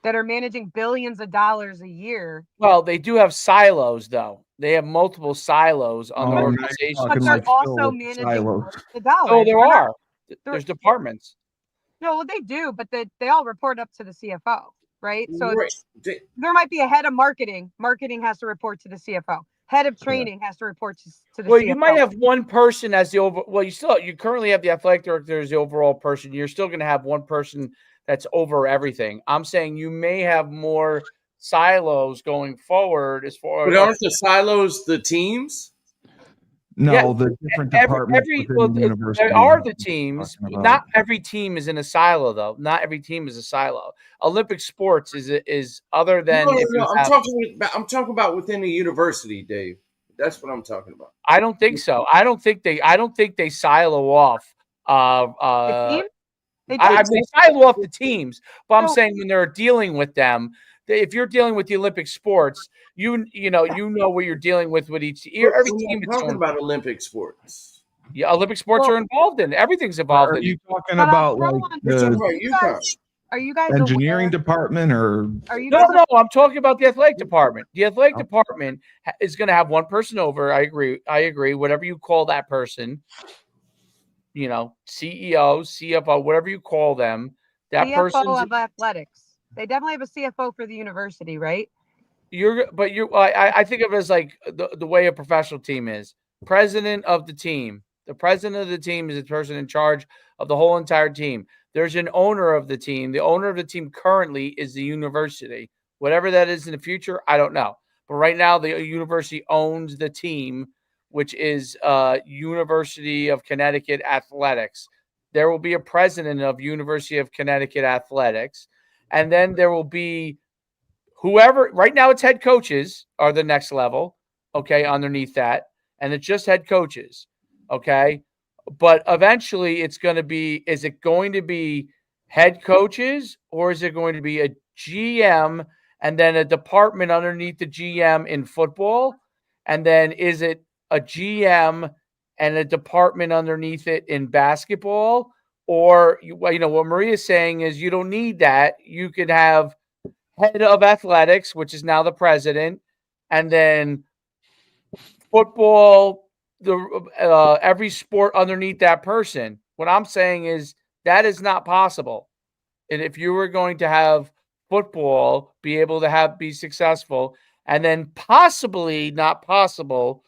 that are managing billions of dollars a year. Well, they do have silos, though. They have multiple silos on the organization. But they're also managing the dollars. Oh, there are. There's departments. No, well, they do, but they all report up to the CFO, right? So there might be a head of marketing. Marketing has to report to the CFO. Head of training has to report to the CFO. You might have one person as the over. Well, you currently have the athletic director as the overall person. You're still going to have one person that's over everything. I'm saying you may have more silos going forward as far as. But aren't the silos the teams? No, the different departments within the university. There are the teams. Not every team is in a silo, though. Not every team is a silo. Olympic sports is other than. No, I'm talking about within the university, Dave. That's what I'm talking about. I don't think so. I don't think they silo off. The team? They silo off the teams, but I'm saying when they're dealing with them. If you're dealing with the Olympic sports, you know what you're dealing with each. Every team is talking about Olympic sports. Yeah, Olympic sports are involved in. Everything's involved in. Are you talking about Are you guys engineering department or? No, I'm talking about the athletic department. The athletic department is going to have one person over. I agree. Whatever you call that person, CEO, CFO, whatever you call them, that person of athletics. They definitely have a CFO for the university, right? I think of it as like the way a professional team is. President of the team. The president of the team is the person in charge of the whole entire team. There's an owner of the team. The owner of the team currently is the university. Whatever that is in the future, I don't know. But right now, the university owns the team, which is University of Connecticut Athletics. There will be a president of University of Connecticut Athletics. And then there will be whoever, right now it's head coaches are the next level, okay, underneath that. And it's just head coaches, okay? But eventually it's going to be, is it going to be head coaches or is it going to be a GM and then a department underneath the GM in football? And then is it a GM and a department underneath it in basketball? Or, what Maria's saying is you don't need that. You could have head of athletics, which is now the president, and then football, every sport underneath that person. What I'm saying is that is not possible. And if you were going to have football be able to be successful, and then possibly not possible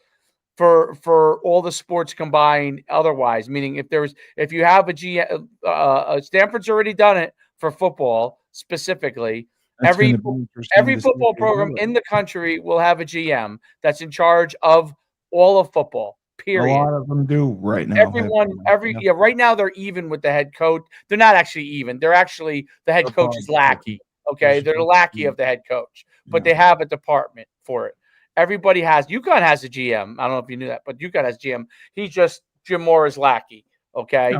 for all the sports combined otherwise, meaning if you have a GM, Stanford's already done it for football specifically. Every football program in the country will have a GM that's in charge of all of football, Period. A lot of them do right now. Right now they're even with the head coach. They're not actually even. They're actually the head coach is lackey. Okay, they're the lackey of the head coach, but they have a department for it. Everybody has. UConn has a GM. I don't know if you knew that, but UConn has GM. He's just Jim Mora's lackey. Okay,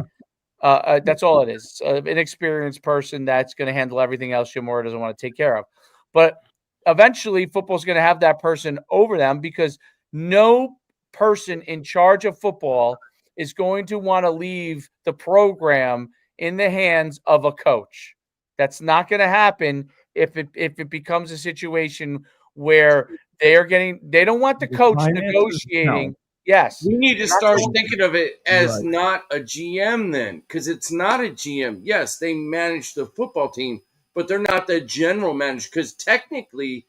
that's all it is. An inexperienced person that's going to handle everything else Jim Mora doesn't want to take care of. But eventually, football's going to have that person over them because no person in charge of football is going to want to leave the program in the hands of a coach. That's not going to happen if it becomes a situation where they don't want the coach negotiating. No. Yes. We need to start thinking of it as not a GM then, because it's not a GM. Yes, they manage the football team, but they're not the general manager, because technically,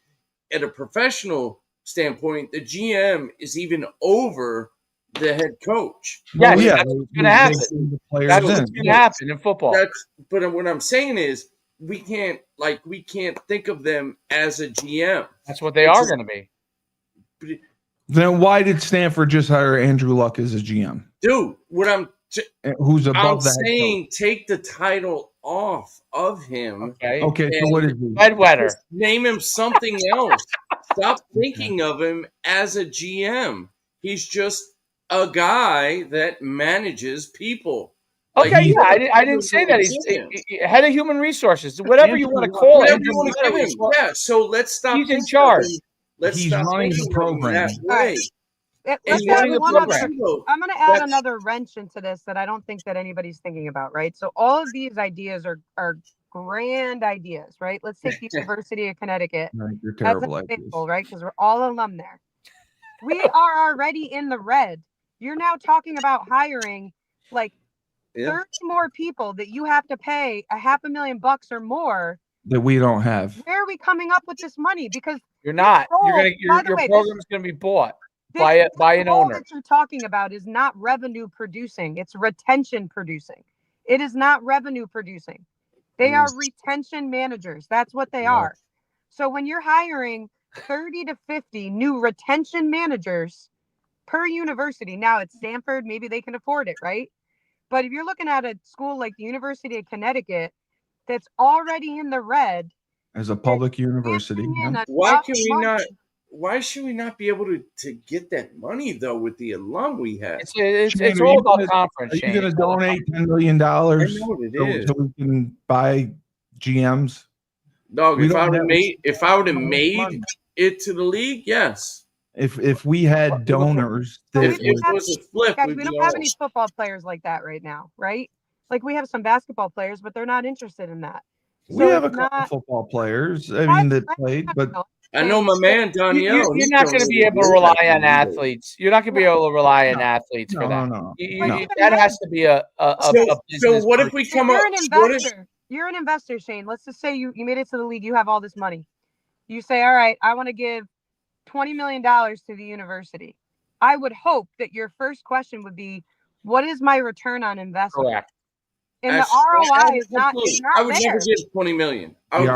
at a professional standpoint, the GM is even over the head coach. Yes, that's what's going to happen. That's what's going to happen in football. But what I'm saying is, we can't think of them as a GM. That's what they are going to be. Then why did Stanford just hire Andrew Luck as a GM? Dude, who's above I'm saying take the title off of him. Okay. So what is he? Bedwetter. Name him something else. Stop thinking of him as a GM. He's just a guy that manages people. Okay, I didn't say that. He's head of human resources, whatever you want to call it. Whatever you want to give him. Yeah, so let's stop. He's in charge. He's running the program. I'm going to add another wrench into this that I don't think that anybody's thinking about, right? So all of these ideas are grand ideas, right? Let's take the University of Connecticut as an example, right? Because we're all alum there. We are already in the red. You're now talking about hiring like 30 more people that you have to pay $500,000 or more that we don't have. Where are we coming up with this money? Because you're not. Your program is going to be bought by an owner. That you're talking about is not revenue producing. It's retention producing. It is not revenue producing. They are retention managers. That's what they are. So when you're hiring 30 to 50 new retention managers per university, now at Stanford, maybe they can afford it, right? But if you're looking at a school like the University of Connecticut that's already in the red as a public university, why should we not be able to get that money though with the alum we have? It's all about conference. Are you going to donate $10 million so we can buy GMs? Dog, if I would have made it to the league, yes. If we had donors, we don't have any football players like that right now, right? Like we have some basketball players, but they're not interested in that. We have a couple football players. That played, but I know my man Danielle. You're not going to be able to rely on athletes. You're not going to be able to rely on athletes for that. No. That has to be a business. So what if we come up? You're an investor, Shane. Let's just say you made it to the league. You have all this money. You say, all right, I want to give $20 million to the university. I would hope that your first question would be, what is my return on investment? Correct. And the ROI is not I would never give $20 million. The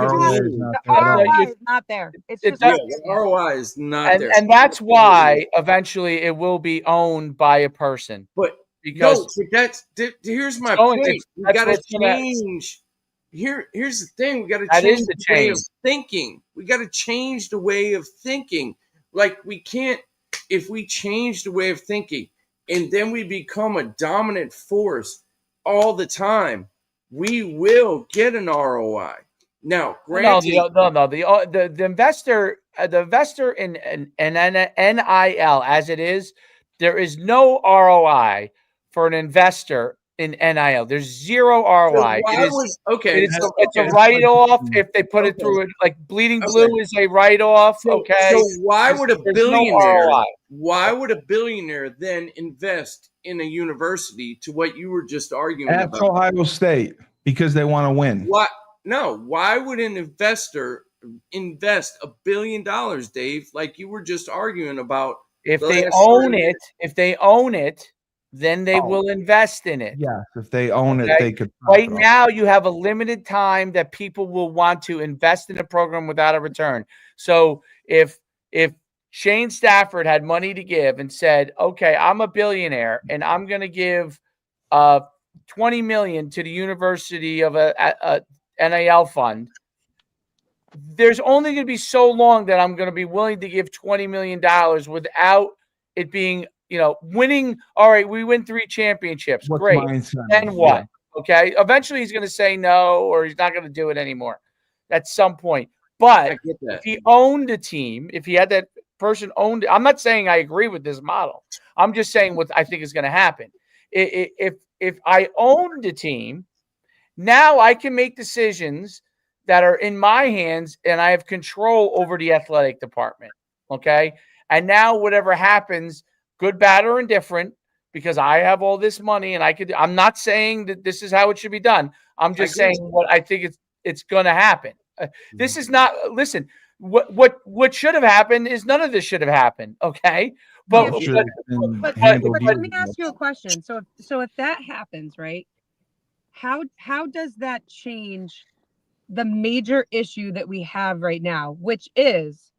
ROI is not there. It's just the ROI is not there. And that's why eventually it will be owned by a person. But here's my point. We got to change. Here's the thing. We got to change the way of thinking. We got to change the way of thinking. Like we can't, if we change the way of thinking and then we become a dominant force all the time, we will get an ROI. Now, granted, the investor in NIL as it is, there is no ROI for an investor in NIL. There's zero ROI. It's a write-off if they put it through it. Like Bleeding Blue is a write-off. So why would a billionaire? Why would a billionaire then invest in a university to what you were just arguing about? That's Ohio State because they want to win. What? No. Why would an investor invest $1 billion, Dave? Like you were just arguing about. If they own it, then they will invest in it. Yes, if they own it, they could. Right now, you have a limited time that people will want to invest in a program without a return. So if Shane Stafford had money to give and said, okay, I'm a billionaire and I'm going to give 20 million to the university of a NIL fund. There's only going to be so long that I'm going to be willing to give $20 million without it being, winning. All right, we win 3 championships. What's Great. Then what? Yeah. Okay. Eventually he's going to say no, or he's not going to do it anymore at some point. But if he owned a team, if he had that person owned it, I'm not saying I agree with this model. I'm just saying what I think is going to happen. If I owned a team, now I can make decisions that are in my hands and I have control over the athletic department. Okay. And now whatever happens, good, bad, or indifferent, because I have all this money and I'm not saying that this is how it should be done. I'm just saying what I think it's going to happen. This is not, listen, what should have happened is none of this should have happened. Okay. But let me ask you a question. So if that happens, right, how does that change the major issue that we have right now, which is,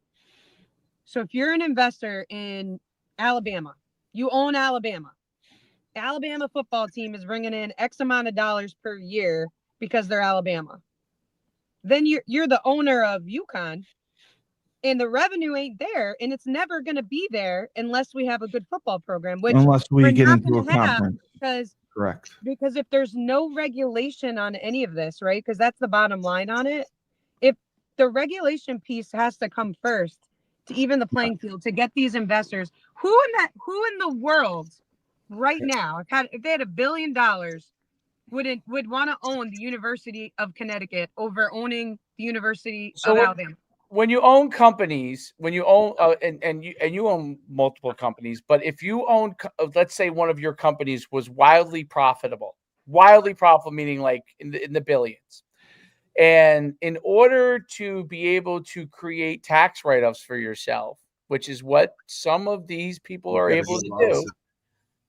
so if you're an investor in Alabama, you own Alabama football team is bringing in X amount of dollars per year because they're Alabama. Then you're the owner of UConn, and the revenue ain't there, and it's never going to be there unless we have a good football program, which unless we get into a conference. Correct. Because if there's no regulation on any of this, right? Because that's the bottom line on it. If the regulation piece has to come first to even the playing field to get these investors, who in the world right now, if they had $1 billion, would want to own the University of Connecticut over owning the University of Alabama? When you own companies, when you own and you own multiple companies, but if you own, let's say one of your companies was wildly profitable, meaning like in the billions, and in order to be able to create tax write-offs for yourself, which is what some of these people are able to do,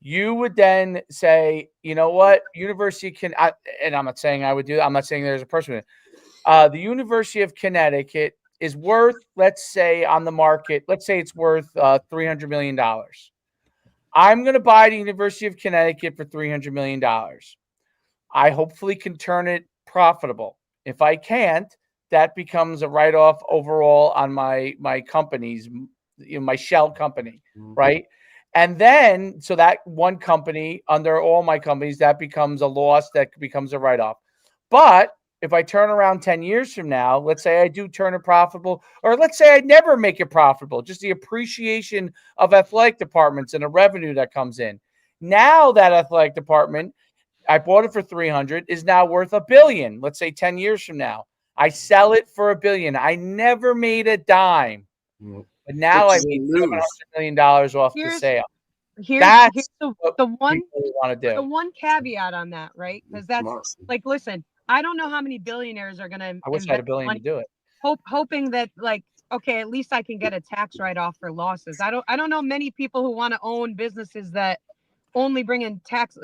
you would then say, you know what, University can, and I'm not saying I would do that. I'm not saying there's a person. The University of Connecticut is worth, let's say on the market, let's say it's worth $300 million. I'm going to buy the University of Connecticut for $300 million. I hopefully can turn it profitable. If I can't, that becomes a write-off overall on my companies, my shell company, right? And then, so that one company under all my companies, that becomes a loss, that becomes a write-off. But if I turn around 10 years from now, let's say I do turn it profitable, or let's say I never make it profitable, just the appreciation of athletic departments and the revenue that comes in. Now that athletic department, I bought it for 300, is now worth $1 billion. Let's say 10 years from now, I sell it for $1 billion. I never made a dime, but now I made $700 million off the sale. That's what people want to do. The one caveat on that, right? Because that's like, listen, I don't know how many billionaires are going to. I wish I had $1 billion to do it. Hoping that, like, okay, at least I can get a tax write-off for losses. I don't know many people who want to own businesses that only bring in tax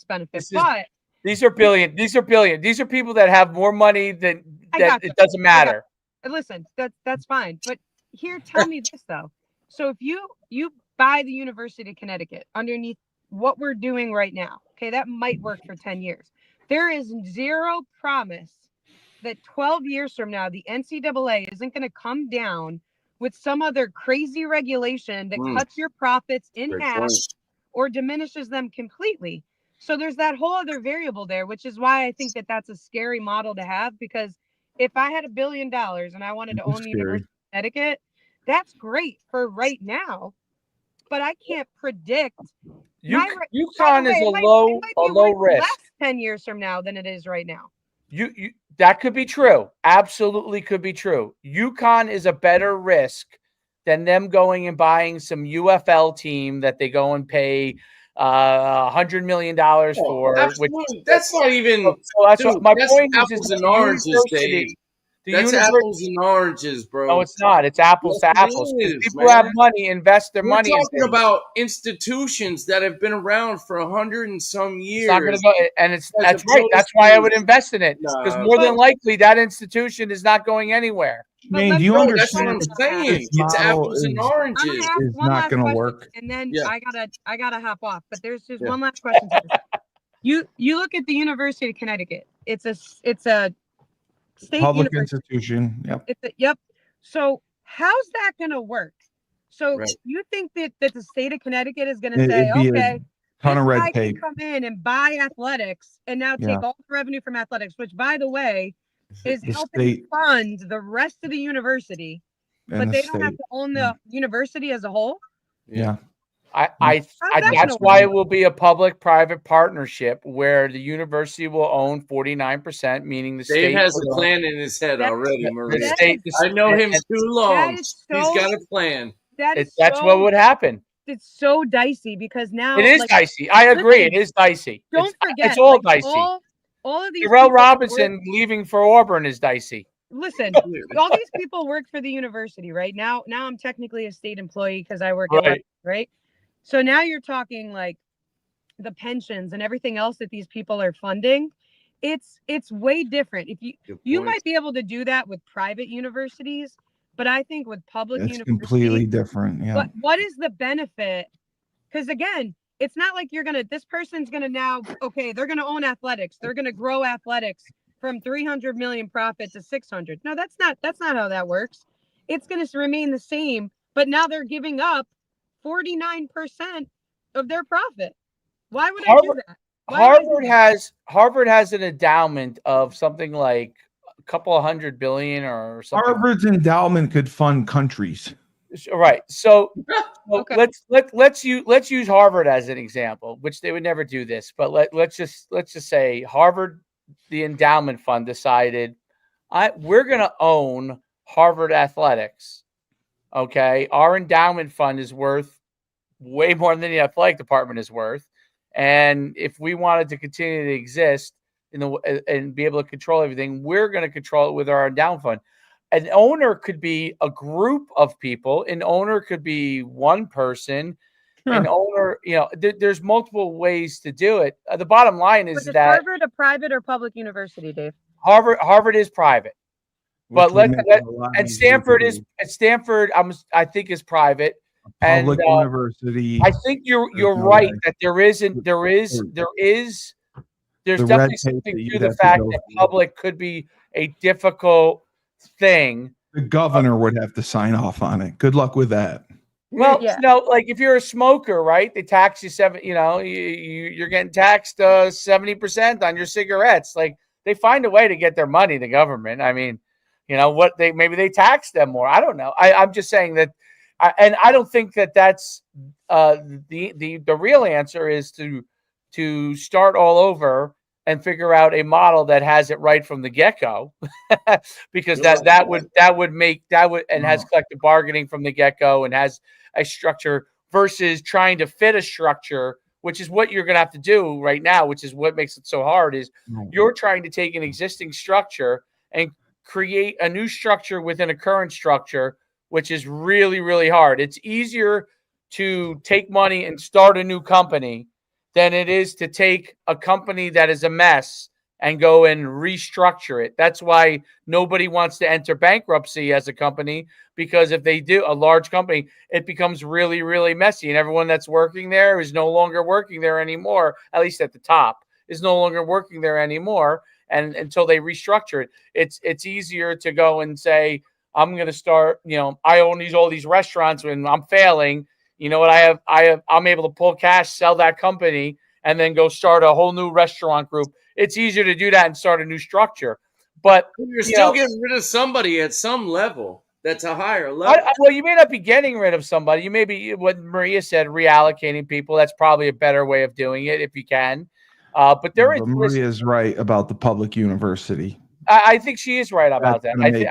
benefits. But these are billion. These are people that have more money than that. It doesn't matter. Listen, that's fine. But here, tell me this though. So if you buy the University of Connecticut underneath what we're doing right now, okay, that might work for 10 years. There is zero promise that 12 years from now, the NCAA isn't going to come down with some other crazy regulation that cuts your profits in half or diminishes them completely. So there's that whole other variable there, which is why I think that that's a scary model to have, because if I had $1 billion and I wanted to own the University of Connecticut, that's great for right now, but I can't predict. UConn is a low risk. Less 10 years from now than it is right now. That could be true. Absolutely could be true. UConn is a better risk than them going and buying some UFL team that they go and pay $100 million for. Absolutely. That's not even. So that's my point. Apples and oranges, Dave. That's apples and oranges, bro. No, it's not. It's apples to apples. People who have money invest their money. We're talking about institutions that have been around for 100 and some years. It's not going to go, and that's right. That's why I would invest in it, because more than likely that institution is not going anywhere. Maine, do you understand? That's what I'm saying. It's apples and oranges. It's not going to work. And then I gotta hop off. But there's just one last question. To this. You look at the University of Connecticut. It's a state public university. Institution. Yep. Yep. So how's that going to work? So you think that the state of Connecticut is going to say, okay, ton of red tape, come in and buy athletics and now take all the revenue from athletics, which, by the way, is helping fund the rest of the university, but they don't have to own the university as a whole? Yeah. That's why it will be a public-private partnership where the university will own 49%, meaning the state. Dave has a plan in his head already, Maria. I know him too long. He's got a plan. That's what would happen. It's so dicey because now it is dicey. I agree. It is dicey. Don't forget, it's all dicey. All of these. Darrell Robinson leaving for Auburn is dicey. Listen, all these people work for the university, right? Now I'm technically a state employee because I work at West, right? So now you're talking like the pensions and everything else that these people are funding. It's way different. If you might be able to do that with private universities, but I think with public universities, it's completely different. Yeah. But what is the benefit? Because again, it's not like this person's gonna now, okay, they're gonna own athletics. They're gonna grow athletics from 300 million profit to 600. No, that's not how that works. It's gonna remain the same, but now they're giving up 49% of their profit. Why would I do that? Harvard has an endowment of something like a couple of $100 billion or something. Harvard's endowment could fund countries. Right. So let's use Harvard as an example, which they would never do this, but let's just say Harvard, the endowment fund, decided we're going to own Harvard athletics. Okay, our endowment fund is worth way more than the athletic department is worth, and if we wanted to continue to exist and be able to control everything, we're going to control it with our endowment fund. An owner could be a group of people. An owner could be one person. Sure. An owner, there's multiple ways to do it. The bottom line is that Harvard a private or public university, Dave? Harvard is private. But and Stanford I think is private. Public university. I think you're right that there's definitely something to the fact that public could be a difficult thing. The governor would have to sign off on it. Good luck with that. Well, like if you're a smoker, right? They tax you you're getting taxed 70% on your cigarettes. Like they find a way to get their money, the government. I mean, maybe they tax them more. I don't know. I'm just saying that, and I don't think that's the real answer is to start all over and figure out a model that has it right from the get-go, because that would has collective bargaining from the get-go and has a structure versus trying to fit a structure, which is what you're going to have to do right now, which is what makes it so hard. Is you're trying to take an existing structure and create a new structure within a current structure, which is really, really hard. It's easier to take money and start a new company than it is to take a company that is a mess and go and restructure it. That's why nobody wants to enter bankruptcy as a company, because if they do, a large company, it becomes really, really messy. And everyone that's working there is no longer working there anymore, at least at the top, is no longer working there anymore. And until they restructure it, it's easier to go and say, I'm going to start, I own all these restaurants and I'm failing. You know what? I'm able to pull cash, sell that company, and then go start a whole new restaurant group. It's easier to do that and start a new structure. But you're still getting rid of somebody at some level that's a higher level. Well, you may not be getting rid of somebody. You may be, what Maria said, reallocating people. That's probably a better way of doing it if you can. But Maria's right about the public university. I think she is right about that. I think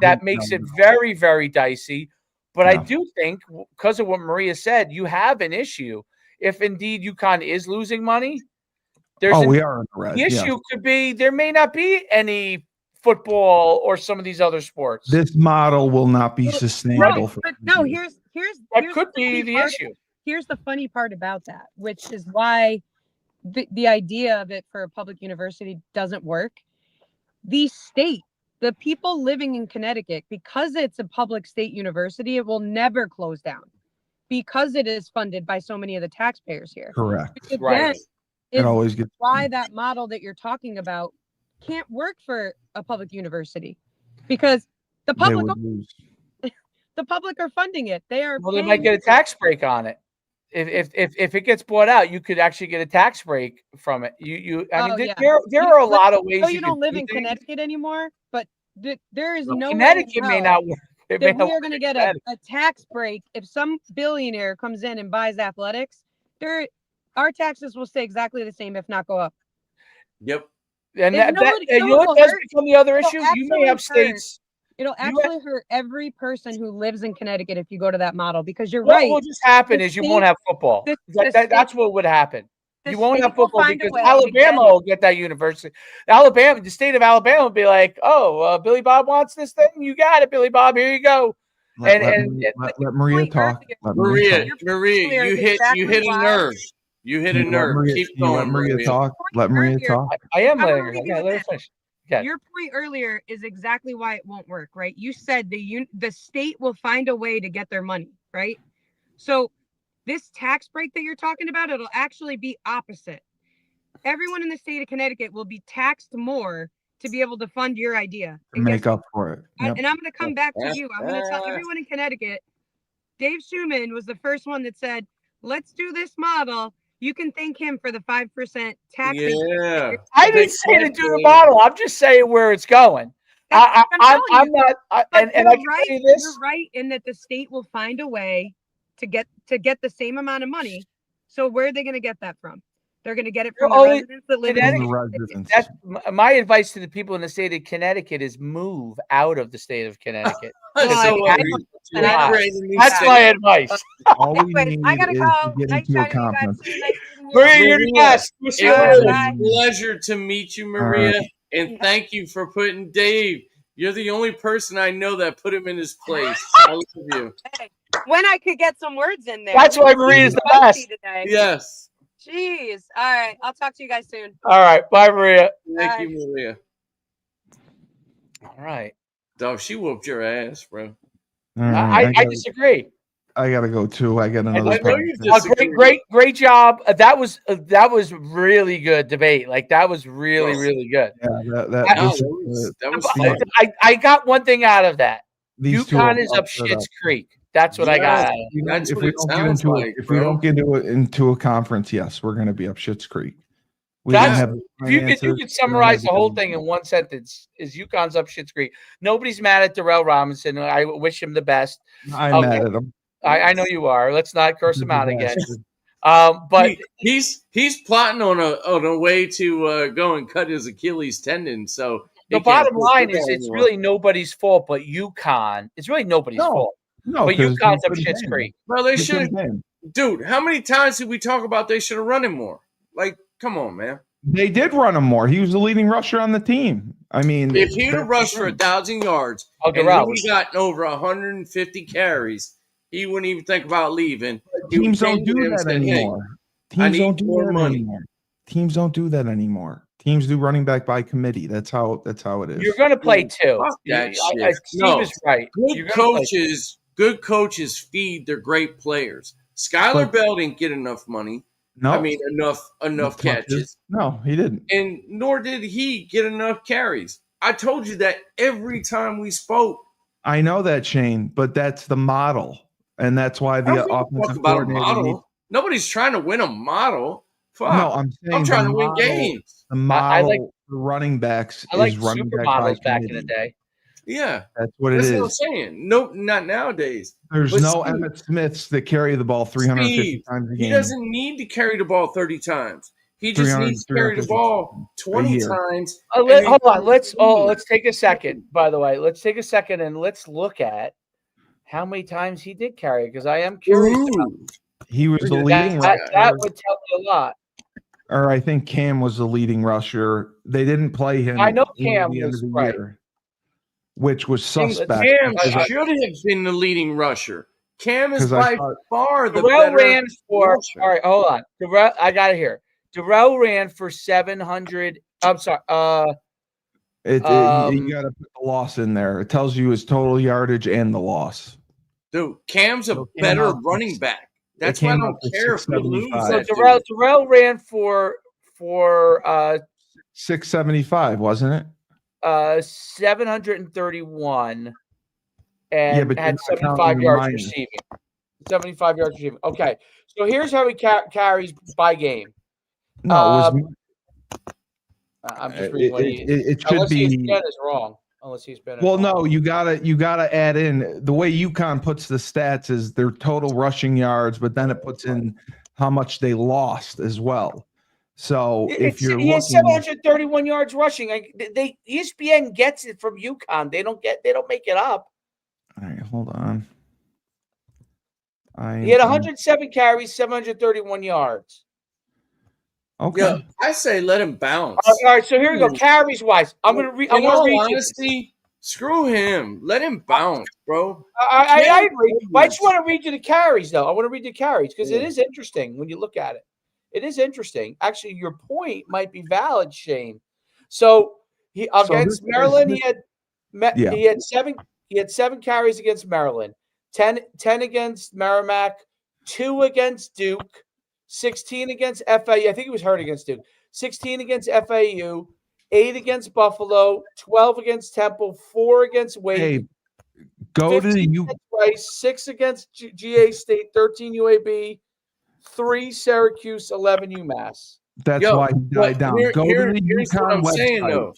that makes it very, very dicey. But I do think, because of what Maria said, you have an issue. If indeed UConn is losing money, we are in the red. The issue could be there may not be any football or some of these other sports. This model will not be sustainable. Here's that could be the issue. Here's the funny part about that, which is why the idea of it for a public university doesn't work. The state, the people living in Connecticut, because it's a public state university, it will never close down because it is funded by so many of the taxpayers here. Correct. Which again, Right. It always gets why that model that you're talking about can't work for a public university, because the public are funding it. They are. Well, they might get a tax break on it. If it gets bought out, you could actually get a tax break from it. There are a lot of ways. So you don't live in Connecticut anymore, but there is no Connecticut may not work. We are going to get a tax break if some billionaire comes in and buys athletics. Our taxes will stay exactly the same, if not go up. Yep. And you know what does become the other issue? You may have states. It'll actually hurt every person who lives in Connecticut if you go to that model, because you're right. What will just happen is you won't have football. That's what would happen. You won't have football because Alabama will get that university. The state of Alabama will be like, "Oh, Billy Bob wants this thing. You got it, Billy Bob. Here you go." Let Maria talk. Maria, you hit a nerve. You hit a nerve. Keep going. Let Maria talk. Let Maria talk. I am letting her. Okay, let her finish. Okay. Your point earlier is exactly why it won't work, right? You said the state will find a way to get their money, right? So this tax break that you're talking about, it'll actually be opposite. Everyone in the state of Connecticut will be taxed more to be able to fund your idea. And make up for it. Yep. And I'm going to come back to you. I'm going to tell everyone in Connecticut, Dave Schumann was the first one that said, let's do this model. You can thank him for the 5% tax. Yeah. I didn't say to do the model. I'm just saying where it's going. I'm not. And I can say this. You're right in that the state will find a way to get the same amount of money. So where are they going to get that from? They're going to get it from the residents that live in Connecticut. That's my advice to the people in the state of Connecticut is move out of the state of Connecticut. That's my advice. Anyways, I gotta go. Nice chatting you guys. Maria, you're the best. It was a pleasure to meet you, Maria, and thank you for putting Dave. You're the only person I know that put him in his place. I love you. Hey, when I could get some words in there. That's why Maria's the best. Today. Yes. Jeez. All right. I'll talk to you guys soon. All right. Bye, Maria. Thank you, Maria. All right. Dog, she whooped your ass, bro. I disagree. I gotta go too. I got another. Great job. That was really good debate. Like that was really good. Yeah, that was I got one thing out of that. These UConn is up Schitt's Creek. That's what I got. That's if what we it don't get sounds into like, it, if we don't get into a conference, yes, we're going to be up Schitt's Creek. You could summarize the whole thing in one sentence: is UConn's up Schitt's Creek. Nobody's mad at Darrell Robinson. I wish him the best. I'm mad at him. I know you are. Let's not curse him out again. But he's plotting on a way to go and cut his Achilles tendon. So the bottom line is, it's really nobody's fault, but UConn. It's really nobody's fault. No, but UConn's up Schitt's Creek. Well, they should. Dude, how many times did we talk about they should have run him more? Like, come on, man. They did run him more. He was the leading rusher on the team. I mean, if he'd have rushed for 1,000 yards and he would have gotten over 150 carries, he wouldn't even think about leaving. Teams don't do that anymore. Teams don't do that anymore. Teams don't do that anymore. Teams do running back by committee. That's how it is. You're going to play two. Steve is right. Good coaches feed their great players. Skylar Bell didn't get enough money. No, I mean enough catches. No, he didn't. And nor did he get enough carries. I told you that every time we spoke. I know that, Shane, but that's the model. And that's why the offensive coordinator. Nobody's trying to win a model. Fuck. No, I'm trying to win games. The model for running backs is running back in the day. Yeah, that's what it is. That's what I'm saying. No, not nowadays. There's no Emmitt Smiths that carry the ball 350 times a game. He doesn't need to carry the ball 30 times. He just needs to carry the ball 20 times. Hold on. Let's take a second. By the way, let's take a second and let's look at how many times he did carry, because I am curious. He was the leading. That would tell me a lot. or I think Cam was the leading rusher. They didn't play him. I know near Cam the end was of the right. year, which was Cam suspect. should have been the leading rusher. Cam is 'Cause I by thought- far the Darrell better ran for. rusher. All right, hold on. Darrell, I got it here. Darrell ran for 700. I'm sorry. you got to put the loss in there. It tells you his total yardage and the loss. Dude, Cam's a So Cam better out- running back. it That's why I came don't out to care if we lose 675. So that dude. Darrell ran for 675, wasn't it? 731 Yeah, and but you're had not 75 counting the yards minus. receiving. 75 yards receiving. Okay, so here's how he carries by game. No, it was. I'm just reading what he. It should Unless be. ESPN is wrong. Unless he's been. Well, no, you gotta add in the way UConn puts the stats is their total rushing yards, but then it puts in how much they lost as well. So if you're he has looking, 731 yards rushing. They ESPN gets it from UConn. They don't make it up. all right, hold on. He had 107 carries, 731 yards. Okay. Yeah, I say let him bounce. All right, so here we go. Carries wise, I'm gonna read. In all honesty, screw him. Let him bounce, bro. I agree. But I just want to read you the carries, though. I want to read the carries because it is interesting when you look at it. It is interesting. Actually, your point might be valid, Shane. So he against Maryland, he had seven carries against Maryland, 10 against Merrimack, 2 against Duke, 16 against FAU. I think he was hurt against Duke. 16 against FAU, 8 against Buffalo, 12 against Temple, 4 against Wake. Hey, go to the Rice, 6 against GA State, 13 UAB, 3 Syracuse, 11 UMass. That's why he died down. Go to the UConn website.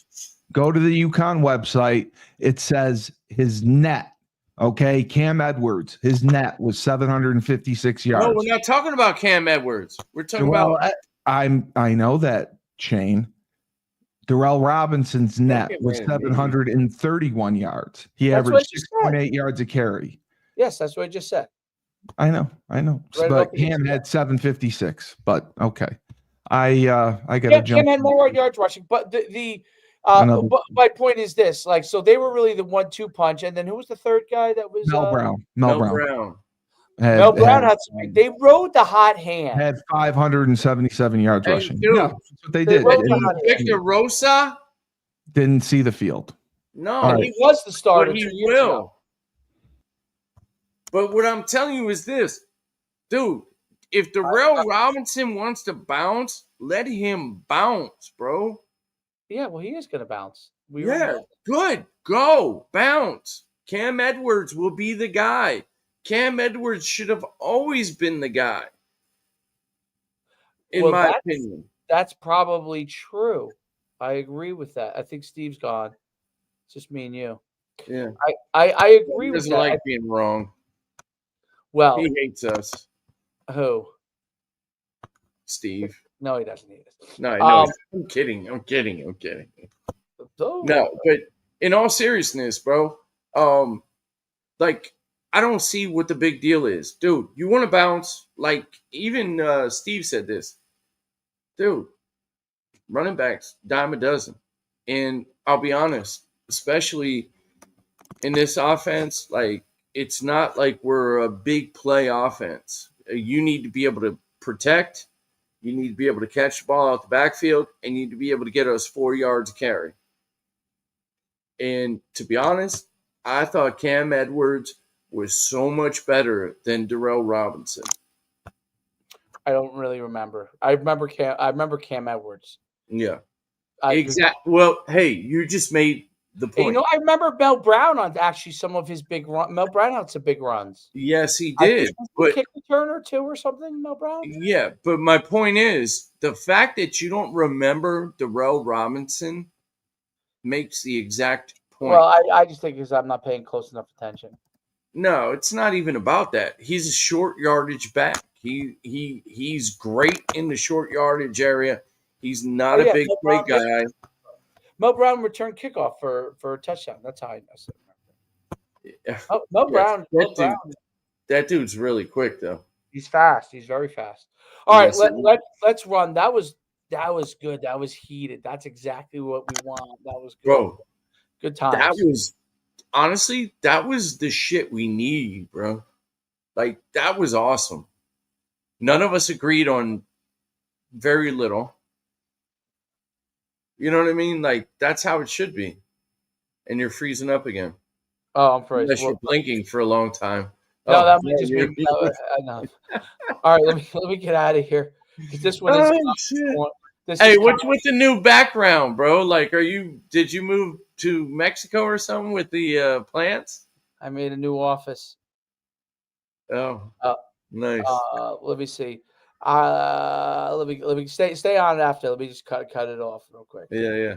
Go to the UConn website. It says his net. Okay, Cam Edwards, his net was 756 yards. No, we're not talking about Cam Edwards. We're talking about. I know that, Shane. Darrell Robinson's net was 731 yards. He averaged 6.8 yards a carry. Yes, that's what I just said. I know. Right, but Cam had 756. But okay, I got to jump. Cam had more yards rushing, but but my point is this: like, so they were really the 1-2 punch, and then who was the third guy that was Mel Brown? Mel Brown had some. They rode the hot hand. Had 577 yards rushing. Dude, yeah, that's what they did. Victor Rosa didn't see the field. No, he was the starter. But he will. But what I'm telling you is this, dude. If Darrell Robinson wants to bounce, let him bounce, bro. Yeah, well, he is going to bounce. Good. Go. Bounce. Cam Edwards will be the guy. Cam Edwards should have always been the guy, in my opinion. That's probably true. I agree with that. I think Steve's gone. It's just me and you. Yeah. I agree with that. He doesn't like being wrong. Well, he hates us. Who? Steve. No, he doesn't hate us. No, I know. I'm kidding. No, but in all seriousness, bro, like, I don't see what the big deal is. Dude, you want to bounce? Like, even Steve said this. Dude, running backs, dime a dozen. And I'll be honest, especially in this offense, like, it's not like we're a big play offense. You need to be able to protect. You need to be able to catch the ball out the backfield, and you need to be able to get us 4 yards carry. And to be honest, I thought Cam Edwards was so much better than Darrell Robinson. I don't really remember. I remember Cam Edwards. Yeah. Exactly. Well, hey, you just made the point. You know, I remember Mel Brown on actually some of his big runs. Mel Brown had some big runs. Yes, he did. But kick return or 2 or something, Mel Brown? Yeah, but my point is the fact that you don't remember Darrell Robinson makes the exact point. Well, I just think because I'm not paying close enough attention. No, it's not even about that. He's a short yardage back. He's great in the short yardage area. He's not a big play guy. Mel Brown returned kickoff for a touchdown. That's how I know. Mel Brown. That dude's really quick, though. He's fast. He's very fast. All right, let's run. That was that was good. That was heated. That's exactly what we want. That was good. Bro, good times. That was honestly, that was the shit we need, bro. Like, that was awesome. None of us agreed on very little. You know what I mean? Like, that's how it should be. And you're freezing up again. Oh, I'm freezing. Unless you're blinking for a long time. No, that might just be enough. All right, let me get out of here. Because this one is hey, what's with the new background, bro? Like, did you move to Mexico or something with the plants? I made a new office. Oh, nice. Let me see. Let me stay on after. Let me just cut it off real quick. Yeah.